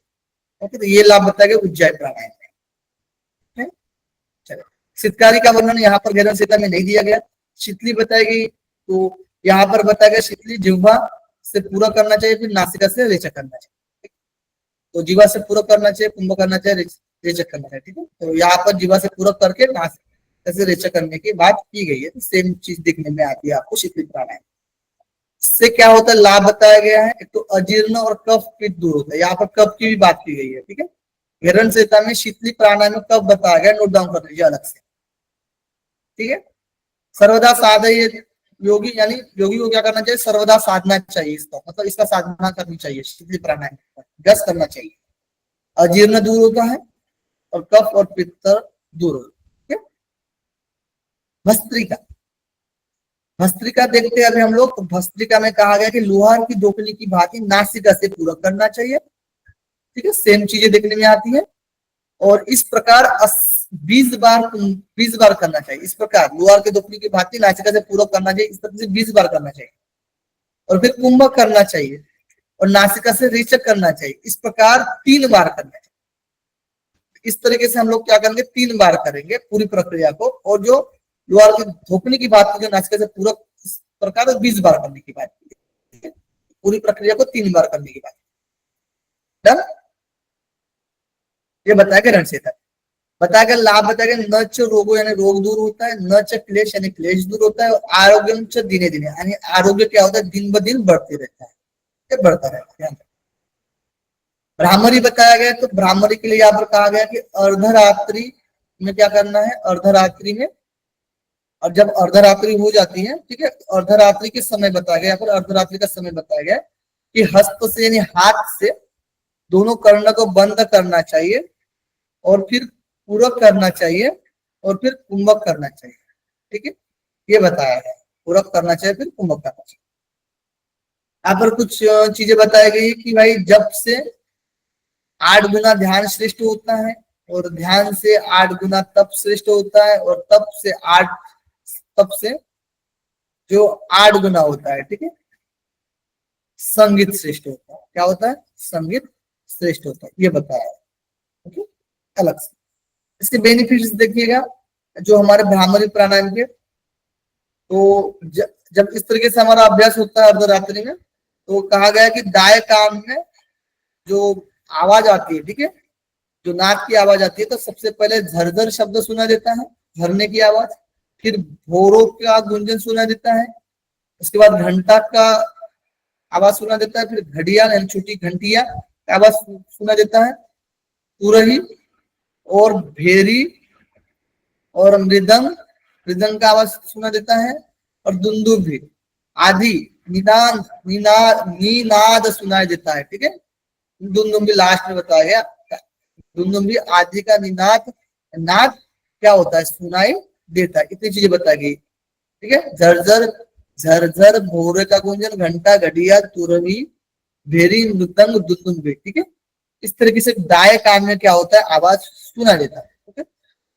ओके, तो ये लाभ बताया गया उज्जय प्राणायाम में। चलो, शीतकारी का वर्णन यहाँ पर घेरन सीता में नहीं दिया गया। शीतली बताई गई, तो यहाँ पर बताया गया शीतली जिह्वा से पूरा करना चाहिए, फिर नासिका से रेचक करना चाहिए। तो जिह्वा से पूरा करना चाहिए, कुंभ करना चाहिए, रेचक करना चाहिए, ठीक है। तो यहाँ पर जिह्वा से पूरा करके नासिका से रेचक करने की बात की गई है। तो सेम चीज देखने में आती है आपको शीतली प्राणायाम। इससे क्या होता है, लाभ बताया गया है। एक तो अजीर्ण और कफ पित्त दूर होता है। यहाँ पर कफ की भी बात की गई है, ठीक है। घेरन संहिता में शीतली प्राणायाम में कफ बताया गया, नोट डाउन कर लीजिए अलग से, ठीक है। सर्वदा साधय, योगी यानी योगी को क्या करना चाहिए, सर्वदा साधना चाहिए इसका, मतलब इसका साधना करनी चाहिए, शीतली प्राणायाम गस करना चाहिए। अजीर्ण दूर होता है और कफ और पित्त दूर होता है। भस्त्रिका देखते हैं अभी हम लोग। तो भस्त्रिका में कहा गया कि लोहार की दोकली की भांति नासिका से पूरा करना चाहिए, ठीक है। सेम चीजें देखने में आती है। और इस प्रकार 20 बार करना चाहिए। इस प्रकार लोअर के दोपनी की भांति नासिका से पूरक करना चाहिए, इस तरह से 20 बार करना चाहिए। और फिर कुंभक करना चाहिए और नासिका से रेचक करना चाहिए, इस प्रकार 3 बार करना चाहिए। इस तरीके से हम लोग क्या करेंगे, 3 बार करेंगे पूरी प्रक्रिया को। और जो लोअर की धोपनी की बात की, जो नासिका से पूरक, इस प्रकार 20 बार करने की बात की, पूरी प्रक्रिया को 3 बार करने की बात। डन। ये बताया गया रणसेता, बताया गया लाभ, बताया गया न च रोगो यानी रोग दूर होता है, न च क्लेश यानी क्लेश दूर होता है, और आरोग्यम च दिने दिने यानी आरोग्य क्या होता है, दिन ब दिन बढ़ते रहता है, ये बढ़ता रहता है। भ्रामरी बताया गया, तो भ्रामरी के लिए यहाँ पर कहा गया कि अर्धरात्रि में क्या करना है, अर्धरात्रि में, और जब अर्धरात्रि हो जाती है, ठीक है, अर्धरात्रि के समय बताया गया, यहाँ पर अर्धरात्रि का समय बताया गया कि हस्त से यानी हाथ से दोनों कर्ण को बंद करना चाहिए, और फिर पूरक करना चाहिए, और फिर कुंभक करना चाहिए, ठीक है, ये बताया है। पूरक करना चाहिए, फिर कुंभक करना चाहिए। यहाँ पर कुछ चीजें बताई गई कि भाई जब से 8 गुना ध्यान श्रेष्ठ होता है, और ध्यान से 8 गुना तप श्रेष्ठ होता है, और तप से जो 8 गुना होता है, ठीक है, संगीत श्रेष्ठ होता है। क्या होता है, संगीत श्रेष्ठ होता है, ये बताया है, ओके, अलग से। इसके बेनिफिट्स देखिएगा जो हमारे भ्रामरी प्राणायाम के, तो जब इस तरीके से हमारा अभ्यास होता है अर्धरात्रि में, तो कहा गया कि दाएं कान में जो आवाज आती है, ठीक है, जो नाक की आवाज आती है, तो सबसे पहले झरझर शब्द सुना देता है, झरने की आवाज, फिर भोरों का गुंजन सुना देता है, उसके बाद घंटा का आवाज सुना देता है, फिर घड़ियाल यानी छोटी घंटिया का आवाज सुना देता है, तुरही और भेरी और मृदंग का आवाज सुना देता है, और दुंदुभी आदि नीनाद सुनाई देता है, ठीक है। दुंदुभी लास्ट में बताया गया, दुंदुभी आदि का नाद क्या होता है, सुनाई देता है, इतनी चीजें बताई गई, ठीक है। झरझर भोरे का गुंजन, घंटा, घड़िया, तुरही, भेरी, मृदंग, दुंदुभी, ठीक है। इस तरीके से दाएं कान में क्या होता है, आवाज सुना देता है, ठीक है।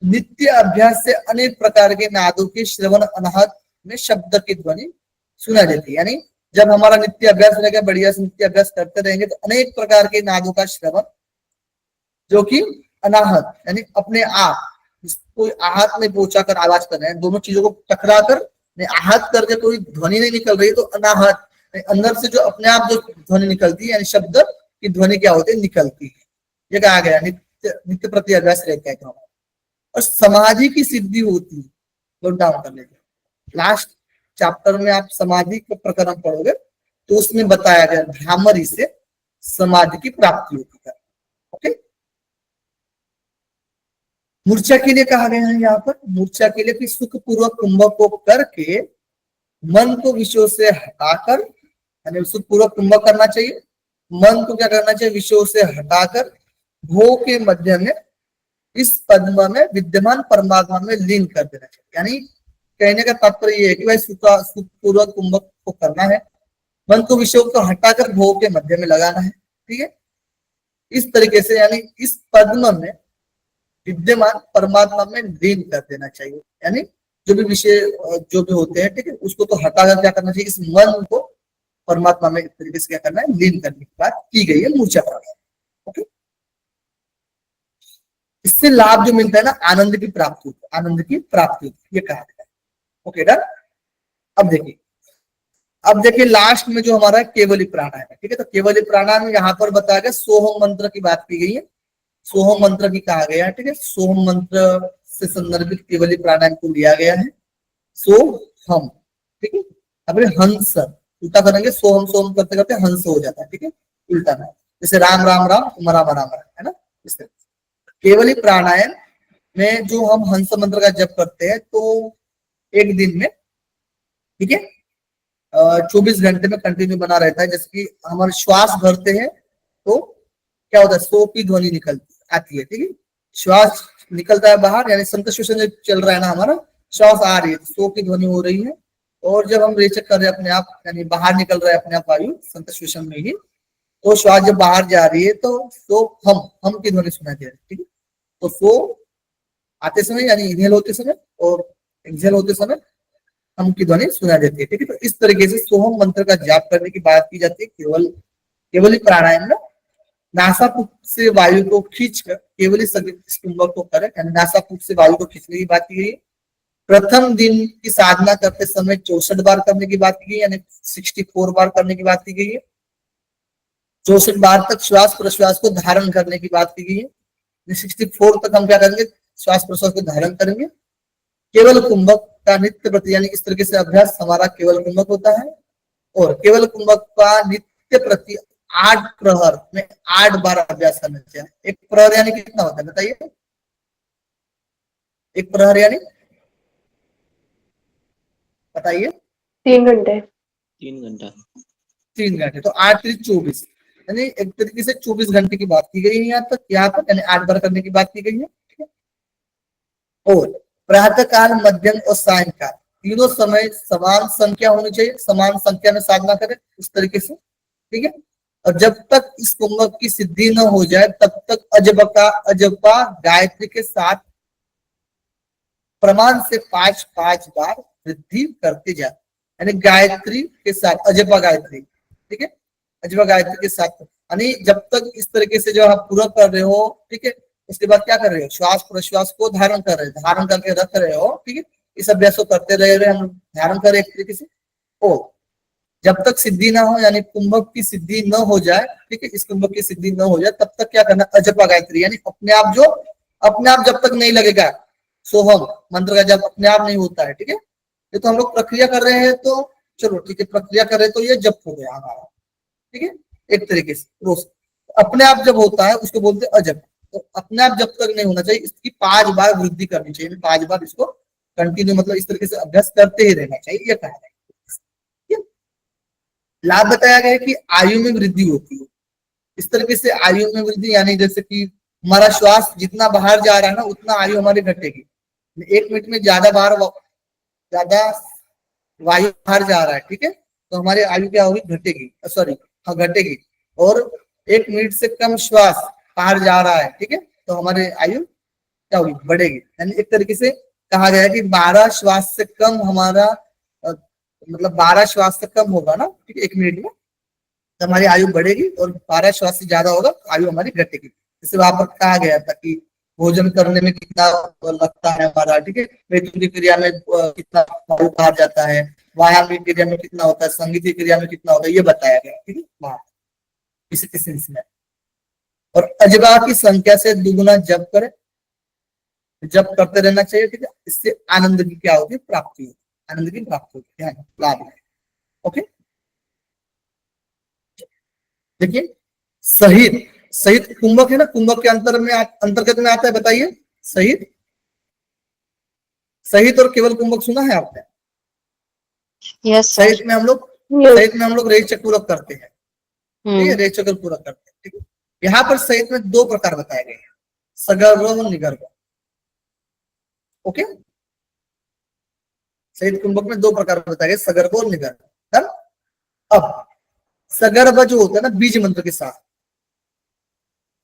नित्य अभ्यास से अनेक प्रकार के नादों के श्रवण अनाहत में शब्द की ध्वनि सुना देती है। यानी जब हमारा नित्य अभ्यास रहेगा, बढ़िया से नित्य अभ्यास करते रहेंगे, तो अनेक प्रकार के नादों का श्रवण, जो कि अनाहत यानी अपने आप, कोई आहत में पहुंचा कर आवाज कर रहे हैं, दोनों चीजों को टकरा कर आहत करके कोई ध्वनि नहीं निकल रही है, तो अनाहत अंदर से जो अपने आप जो ध्वनि निकलती है, यानी शब्द की ध्वनि क्या होती है, निकलती है। ये कहा गया नित्य प्रति अभ्यास रहता है। और समाधि की सिद्धि होती है, नोट डाउन कर लीजिए। लास्ट चैप्टर में आप समाधि का प्रकरण पढ़ोगे, तो उसमें बताया गया भ्रामरी से समाधि की प्राप्ति होती है, ओके। मूर्छा के लिए कहा गया है यहाँ पर, मूर्छा के लिए कि सुख पूर्वक कुंभक को करके मन को विषयों से हटाकर, यानी सुख पूर्वक कुंभक करना चाहिए, मन को क्या करना चाहिए, विषयों से हटाकर भो के मध्य में इस पद्म में विद्यमान परमात्मा में लीन कर देना चाहिए। यानी कहने का तात्पर्य ये है कि भाई सुख पूर्वक कुंभक को करना है, मन को विषयों को हटाकर भो के मध्य में लगाना है, ठीक है। इस तरीके से यानी इस पद्म में विद्यमान परमात्मा में लीन कर देना चाहिए। यानी जो भी विषय जो भी होते हैं, ठीक है, उसको तो हटाकर क्या करना चाहिए, इस मन को परमात्मा में इस तरीके से क्या करना है, लीन करने की बात की गई है मूर्छा प्राणायाम, ओके। इससे लाभ जो मिलता है ना, आनंद की प्राप्ति होती है, आनंद की प्राप्ति होती है, ये कहा गया है, ओके डन। अब देखिए लास्ट में जो हमारा केवली प्राणायाम है, ठीक है, तो केवली प्राणायाम यहाँ पर बताया गया सोहम मंत्र की बात की गई है, सोहम मंत्र भी कहा गया है, ठीक है। सोहम मंत्र से संदर्भित केवली प्राणायाम को लिया गया है, सोहम, ठीक है। अब हंस उल्टा करेंगे, सोहम सोहम करते करते हंस हो जाता है, ठीक है, उल्टा ना, जैसे राम राम राम राम राम है ना, इस तरह। केवली प्राणायाम में जो हम हंस मंत्र का जप करते हैं, तो एक दिन में, ठीक है, 24 घंटे में कंटिन्यू बना रहता है। जैसे कि हमारे श्वास भरते हैं तो क्या होता है, सो की ध्वनि निकलती आती है, ठीक है, श्वास निकलता है बाहर, यानी संतश्वसन जो चल रहा है ना हमारा, श्वास आ रही है, सो की ध्वनि हो रही है। और जब हम रेचक कर रहे हैं अपने आप, यानी बाहर निकल रहा है अपने आप वायु संतश्वसन में ही, तो श्वास जब बाहर जा रही है तो सो हम की ध्वनि सुनाई दे रही है, ठीक है। तो सो आते समय यानी इनहेल होते समय और एक्सहेल होते समय हम की ध्वनि सुना देती है। ठीक है, तो इस तरीके से सोहम मंत्र का जाप करने की बात की जाती है केवल केवल ही प्राणायाम में। नासापुट से वायु को खींचकर केवल ही इस कुंभक को करें, यानी नासापुट से वायु को खींचने की बात की गई है। प्रथम दिन की साधना करते समय 64 बार करने की बात की गई, यानी 64 बार करने की बात की गई है। 64 बार तक श्वास प्रश्वास को धारण करने की बात की गई है। 64 तक हम क्या करेंगे, श्वास प्रश्वास को धारण करेंगे। केवल कुंभक का नित्य प्रति यानी इस तरीके से अभ्यास हमारा केवल कुंभक होता है। और केवल कुंभक का नित्य प्रति 8 प्रहर में 8 बार अभ्यास करना चाहिए। एक प्रहर यानी कितना होता है बताइए, एक प्रहर यानी बताइए। 3 घंटे। 3 घंटा। 3 घंटे, तो 8 3 24, यानी एक तरीके से 24 घंटे की बात की गई है यहाँ पर यानी 8 बार करने की बात की गई है। ठीक है, और प्रातः काल, मध्यम और सायंकाल तीनों समय समान संख्या होनी चाहिए, समान संख्या में साधना करें इस तरीके से। ठीक है, और जब तक इस कुंभक की सिद्धि न हो जाए तब तक अजपा गायत्री के साथ प्रमाण से 5-5 बार वृद्धि करते जाए, यानी गायत्री के साथ अजपा गायत्री। ठीक है, अजपा गायत्री के साथ, यानी जब तक इस तरीके से जो आप पूरा कर रहे हो, ठीक है, उसके बाद क्या कर रहे हो, श्वास प्रश्वास को धारण कर रहे हो, धारण करके रख रहे हो। ठीक है, इस अभ्यास को करते रहे हम धारण करें एक तरीके से। ओ जब तक सिद्धि ना हो, यानी कुंभक की सिद्धि न हो जाए, ठीक है, इस कुंभक की सिद्धि न हो जाए तब तक क्या करना, अजपा गायत्री, यानी अपने आप जब तक नहीं लगेगा सोहम मंत्र का जब अपने आप नहीं होता है। ठीक है, ये तो हम लोग प्रक्रिया कर रहे हैं, तो चलो ठीक है, प्रक्रिया कर रहे हैं तो ये जप हो गया हमारा। ठीक है, एक तरीके से रोज अपने आप जब होता है उसको बोलते हैं अजप। तो अपने आप जब तक नहीं होना चाहिए, इसकी 5 बार वृद्धि करनी चाहिए, 5 बार इसको कंटिन्यू मतलब इस तरीके से अभ्यास करते ही रहना चाहिए, ये कहा है। लाभ बताया गया है कि आयु में वृद्धि होती है। इस तरीके से आयु में वृद्धि यानी जैसे कि हमारा श्वास जितना बाहर जा रहा है ना उतना आयु हमारी घटेगी। 1 मिनट में ज्यादा वायु बाहर जा रहा है, ठीक है, तो हमारी आयु क्या होगी, घटेगी, सॉरी हाँ घटेगी। और 1 मिनट से कम श्वास बाहर जा रहा है, ठीक है, तो हमारी आयु क्या होगी, बढ़ेगी। यानी एक तरीके से कहा गया है कि 12 श्वास से कम हमारा मतलब 12 श्वास से कम होगा ना, ठीक है, 1 मिनट में, तो हमारी आयु बढ़ेगी। और 12 श्वास से ज्यादा होगा तो आयु हमारी घटेगी। जैसे वहां पर कहा गया था कि भोजन करने में कितना लगता है हमारा, ठीक है, मृत्यु की क्रिया में कितना वायु बाहर जाता है, व्यायाम की क्रिया में कितना होता है, संगीत की क्रिया में कितना होता है, ये बताया गया। ठीक है, वहां इसी सेंस में। और अजबा की संख्या से दुगुना जप करें, जप करते रहना चाहिए। ठीक है, इससे आनंद की क्या होगी, प्राप्ति होगी, आनंद की प्राप्ति होगी, ध्यान लाभ है। ओके, देखिए सहित, सहित कुंभक है ना, कुंभक के अंतर्गत में आता है, बताइए सहित, सहित और केवल कुंभक सुना है आपने? Yes sir. सहित में हम लोग रेच चक्र पूरक करते हैं, ठीक है, रेच चक्र पूरक करते हैं। ठीक है, यहाँ पर सहित में 2 प्रकार बताए गए हैं, सगर्भ और निगर्भ। ओके, सहित कुंभक में 2 प्रकार बताए गए, सगर्भ और निगर्भ। अब सगर्भ जो होता है ना बीज मंत्र के साथ,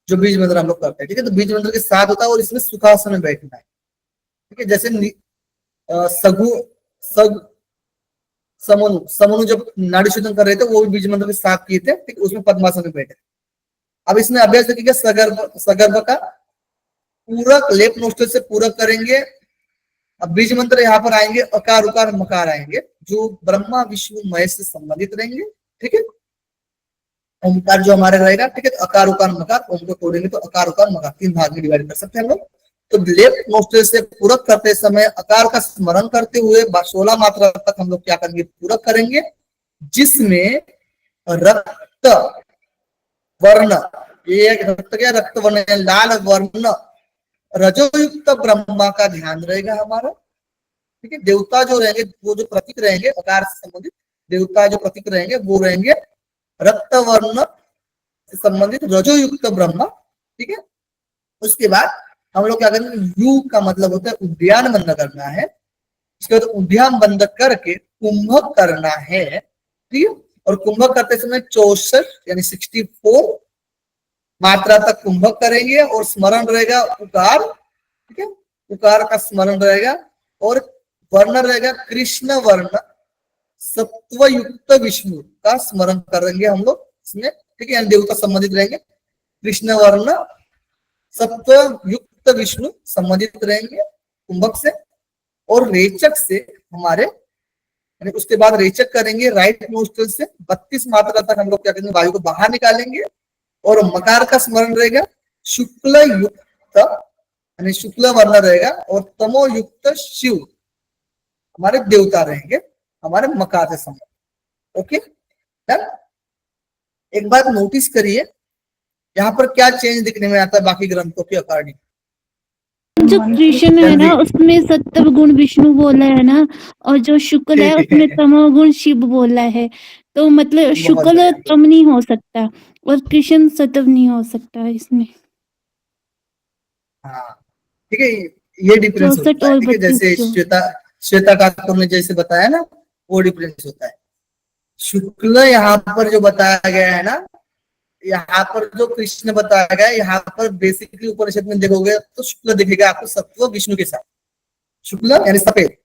जो बीज मंत्र हम लोग करते हैं, ठीक है, तो बीज मंत्र के साथ होता है और इसमें सुखासन में बैठना है। ठीक है, जैसे समनु जब नाड़ी शोधन कर रहे थे वो भी बीज मंत्र के साथ किए थे, ठीक है, उसमें पद्मासन में बैठे। अब इसमें अभ्यास देखिएगा, सगर्भ का पूरक लेप नोस्ट्रल से पूरक करेंगे। अब बीज मंत्र यहाँ पर आएंगे, अकार उकार मकार आएंगे, जो ब्रह्मा विष्णु महेश से संबंधित रहेंगे। ठीक है, ओमकार जो हमारे रहेगा, ठीक है, तो अकार उकार मकार, ओम को तोड़ेंगे तो अकार उकार मकार 3 भाग में डिवाइड कर सकते हैं हम लोग। तो लेफ्ट नोस्ट्रल से पूरक करते समय अकार का स्मरण करते हुए 16 मात्रा तक हम लोग क्या करेंगे, पूरक करेंगे, जिसमें रक्त वर्ण, ये रक्त क्या, रक्त वर्ण लाल वर्ण रजोयुक्त ब्रह्मा का ध्यान रहेगा हमारा। ठीक है, देवता जो रहेंगे, वो जो प्रतीक रहेंगे अकार से संबंधित देवता जो प्रतीक रहेंगे वो रहेंगे रक्त वर्ण से संबंधित रजोयुक्त ब्रह्मा। ठीक है, उसके बाद हम लोग क्या करेंगे, यू का मतलब होता है उद्यान बंद करना है। उसके बाद उद्यान बंद करके कुंभक करना है। ठीक है, और कुंभक करते समय 64 यानी 64 मात्रा तक कुंभक करेंगे और स्मरण रहेगा उकार। ठीक है, उकार का स्मरण रहेगा और वर्ण रहेगा कृष्ण वर्ण सत्व युक्त विष्णु का स्मरण करेंगे हम लोग इसमें, ठीक है। यानी देवता संबंधित रहेंगे, कृष्ण वर्ण सत्व युक्त विष्णु संबंधित रहेंगे कुंभक से। और रेचक से हमारे, यानी उसके बाद रेचक करेंगे राइट नोस्ट्रल से 32 मात्रा तक हम लोग क्या करेंगे, वायु को बाहर निकालेंगे। और मकार का स्मरण रहेगा शुक्ल युक्त, यानी शुक्ल वर्ण रहेगा और तमो युक्त शिव हमारे देवता रहेंगे हमारे मकार से संबंध। Okay done. एक बात नोटिस करिए यहाँ पर क्या चेंज दिखने में आता है बाकी ग्रंथों के अकॉर्डिंग। जो कृष्ण है ना उसमें सत्व गुण विष्णु बोला है ना, और जो शुक्ल है उसमें तमोगुण शिव बोला है। तो मतलब शुक्ल तम नहीं हो सकता और कृष्ण सत्व नहीं हो सकता इसमें। हाँ ठीक है, ये डिफरेंस होता है, ठीक है। जैसे श्वेता ठाकुर ने जैसे बताया ना, वो डिफरेंस होता है। शुक्ल यहाँ पर जो बताया गया है ना, यहाँ पर जो कृष्ण बताया गया है, यहाँ पर बेसिकली उपनिषद में देखोगे तो शुक्ल दिखेगा आपको सत्व विष्णु के साथ, शुक्ल यानी सफेद,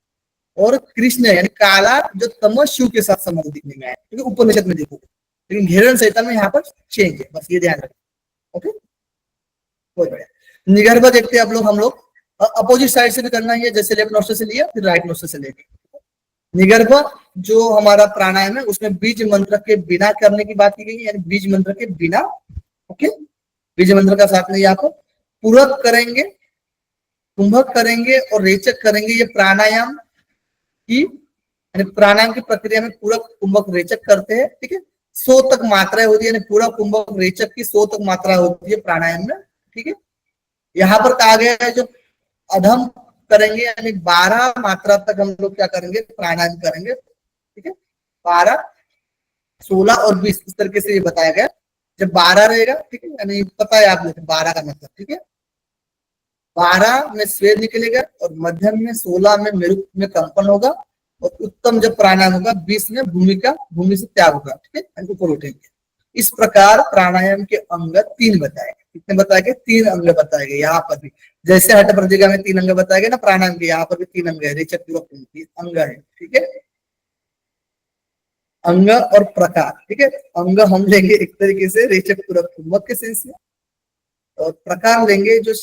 और कृष्ण यानी काला जो तम शिव के साथ संबंध दिखने में आया, क्योंकि उपनिषद में देखोगे। लेकिन घेरण संहिता में यहाँ पर चेंज है, बस ये ध्यान रखें। ओके बहुत बढ़िया। निगर्भ देखते हैं आप लोग, हम लोग अपोजिट साइड से भी करना है, जैसे लेफ्ट नोस्ट्रल से लिया फिर राइट नोस्ट्रल से लेंगे। निगर्भ जो हमारा प्राणायाम है उसमें बीज मंत्र के बिना करने की बात की गई है, यानी बीज मंत्र के बिना। ओके बीज मंत्र का साथ में यहाँ पर पूरक करेंगे, कुंभक करेंगे और रेचक करेंगे। ये प्राणायाम की, यानी प्राणायाम की प्रक्रिया में पूरक कुंभक रेचक करते हैं, ठीक है। 100 तक मात्राएं होती है, यानी पूरा कुंभक रेचक की 100 तक मात्रा होती है प्राणायाम में, ठीक है। यहाँ पर कहा गया है जो अधम करेंगे, यानी 12 मात्रा तक हम लोग क्या करेंगे, प्राणायाम करेंगे, ठीक है। 12, 16 और 20 इस तरीके से ये बताया गया। जब 12 रहेगा, ठीक है, यानी पता है आप लोग 12 का मतलब, ठीक है। 12 में स्वेद निकलेगा और मध्यम में 16 में मेरु में कंपन होगा और उत्तम जब प्राणायाम होगा 20 में भूमि से त्याग होगा, ठीक है, ऊपर उठेंगे। इस प्रकार प्राणायाम के अंग 3 बताए गए। कितने बताए गए? 3 अंग बताए गए। यहाँ पर भी जैसे हठ प्रदिका में 3 अंग बताए गए ना प्राणायाम के, यहाँ पर भी 3 अंग है, रेचक पूरक अंग है, ठीक है। अंग और प्रकार, ठीक है। अंग हम लेंगे एक तरीके से रेचक पूरक कुंभक के सेंस में, और प्रकार लेंगे जो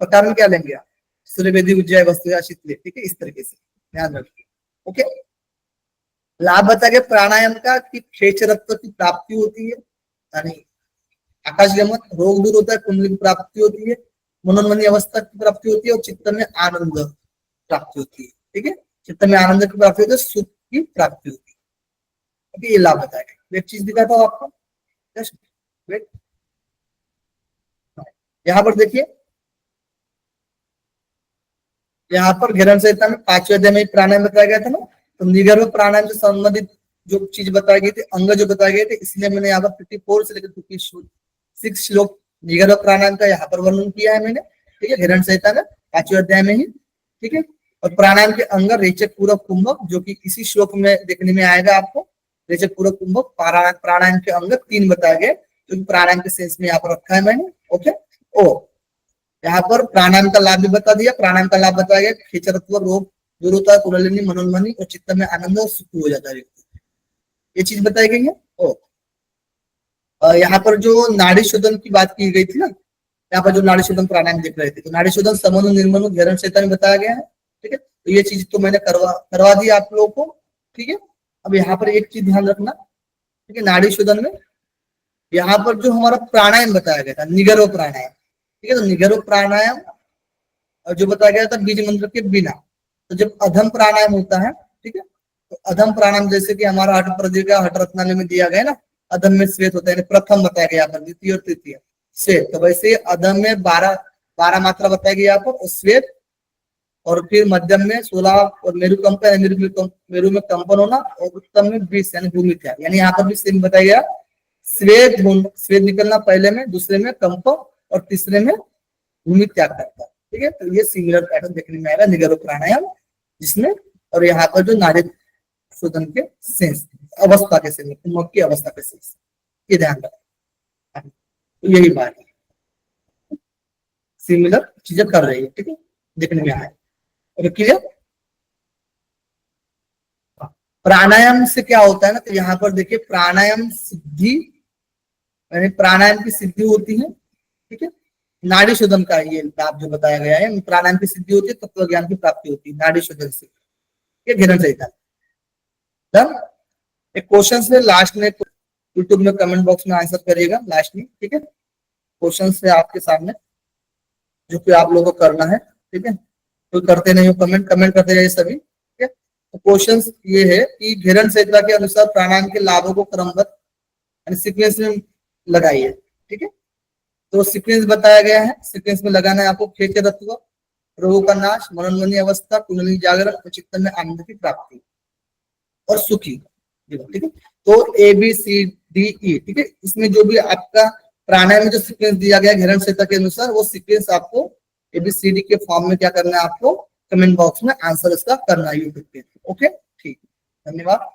प्रकार में क्या लेंगे आप, सूर्यवेदी उज्जय वस्तु शीतले, ठीक है, इस तरीके से ध्यान रखिए। ओके लाभ बताया गया प्राणायाम का कि क्षेत्रत्व की प्राप्ति होती है, यानी आकाशगमन, रोग दूर होता है, कुंडली की प्राप्ति होती है, मनोन्मनी अवस्था की प्राप्ति होती है और चित्त में आनंद प्राप्ति होती है, ठीक है। चित्त में आनंद की प्राप्ति होती है, सुख की प्राप्ति होती है। ओके ये लाभ बताया गया। एक चीज दिखाता हूँ आपको, जस्ट वेट। यहाँ पर देखिए, यहाँ पर घेरण संहिता में 5वें अध्याय में प्राणायाम बताया गया था ना, तो निगर्भ प्राणायाम से संबंधित जो चीज बताई गई थी, अंग जो बताए गए थे, इसलिए मैंने यहाँ पर 54 से लेकर 56 श्लोक निगर्भ प्राणायाम का यहाँ पर वर्णन किया है मैंने, ठीक है, घेरण संहिता में 5वें अध्याय में ही, ठीक है। और प्राणायाम के अंग रेचक पूरक कुंभक, जो कि इसी श्लोक में देखने में आएगा आपको, रेचक पूरक कुंभक। प्राणायाम के अंग 3 बताए गए, जो प्राणायाम के सेंस में यहाँ पर रखा है मैंने। ओके ओ यहाँ पर प्राणायाम का लाभ भी बता दिया, प्राणायाम का लाभ बताया गया, खेचरत्व रोग दूर होता है, कुंडलिनी मनोन्मनी और चित्त में आनंद और सुख हो जाता है, ये चीज बताई गई है। यहाँ पर जो नाड़ी शोधन की बात की गई थी ना, यहाँ पर जो नाड़ी शोधन प्राणायाम देख रहे थे, तो नाड़ी शोधन समनु निर्मनु घेरण संहिता में बताया गया है, ठीक है। तो ये चीज तो मैंने करवा दी आप लोगों को, ठीक है। अब यहाँ पर एक चीज ध्यान रखना, ठीक है, नाड़ी शोधन में यहाँ पर जो हमारा प्राणायाम बताया गया था निगर्भ प्राणायाम, ठीक है, तो निगर्भ प्राणायाम और जो बताया गया था बीज मंत्र के बिना। तो जब अधम प्राणायाम होता है, ठीक है, तो अधम प्राणायाम जैसे कि हमारा हठ प्रदिका हठ रत्नावली में दिया गया ना, अधम में श्वेत होता है, प्रथम बताया गया यहाँ पर, द्वितीय और तृतीय श्वेत। तो वैसे अधम में 12 मात्रा बताई गई यहाँ पर श्वेत, और फिर मध्यम में 16 और मेरु कंपन, मेरु में कंपन होना, और उत्तम में 20 यानी भूमि त्याग। यानी यहाँ पर भी सेम बताया गया, श्वेत निकलना पहले में, दूसरे में कंप और तीसरे में भूमि त्याग करता है, ठीक है। तो ये सिमिलर पैटर्न देखने में आएगा निगर्भ प्राणायाम जिसमें, और यहाँ पर जो नाड़ी शोधन के सेंस अवस्था के सेंस, कुंभक की अवस्था के सेंस, ये ध्यान रखें, तो यही बात है। सिमिलर चीजें कर रही है, ठीक है, देखने में आए। क्लियर। प्राणायाम से क्या होता है ना, तो यहाँ पर देखिए प्राणायाम सिद्धि, यानी प्राणायाम की सिद्धि होती है, ठीक है। नाड़ी शोधन का ये लाभ जो बताया गया है, प्राणायाम की सिद्धि होती है, तत्व ज्ञान की प्राप्ति होती है नाड़ी शोधन से, ये घेरन संहिता। डन। एक क्वेश्चन है लास्ट में, यूट्यूब में कमेंट बॉक्स में आंसर करिएगा लास्ट में, ठीक है। क्वेश्चन है आपके सामने जो कि आप लोगों को करना है, ठीक है। कोई करते नहीं हो कमेंट करते जाइए सभी, ठीक है। तो क्वेश्चन ये है कि घेरन संहिता के अनुसार प्राणायाम के लाभों को क्रमबद्ध यानी सीक्वेंस में लगाइए, ठीक है। तो सीक्वेंस बताया गया है, सीक्वेंस में लगाना है आपको। खेच तत्व, रोगों का नाश, मनोन्मनी अवस्था, कुंडली जागरण और चित्त में आनंद की प्राप्ति और सुखी, ठीक है। तो ABCDE, ठीक है, इसमें जो भी आपका प्राणायाम में जो सीक्वेंस दिया गया घेरन संहिता के अनुसार, वो सीक्वेंस आपको ABCD के फॉर्म में क्या करना है, आपको कमेंट बॉक्स में आंसर इसका करना है यूट्यूब पे। ओके, ठीक, धन्यवाद।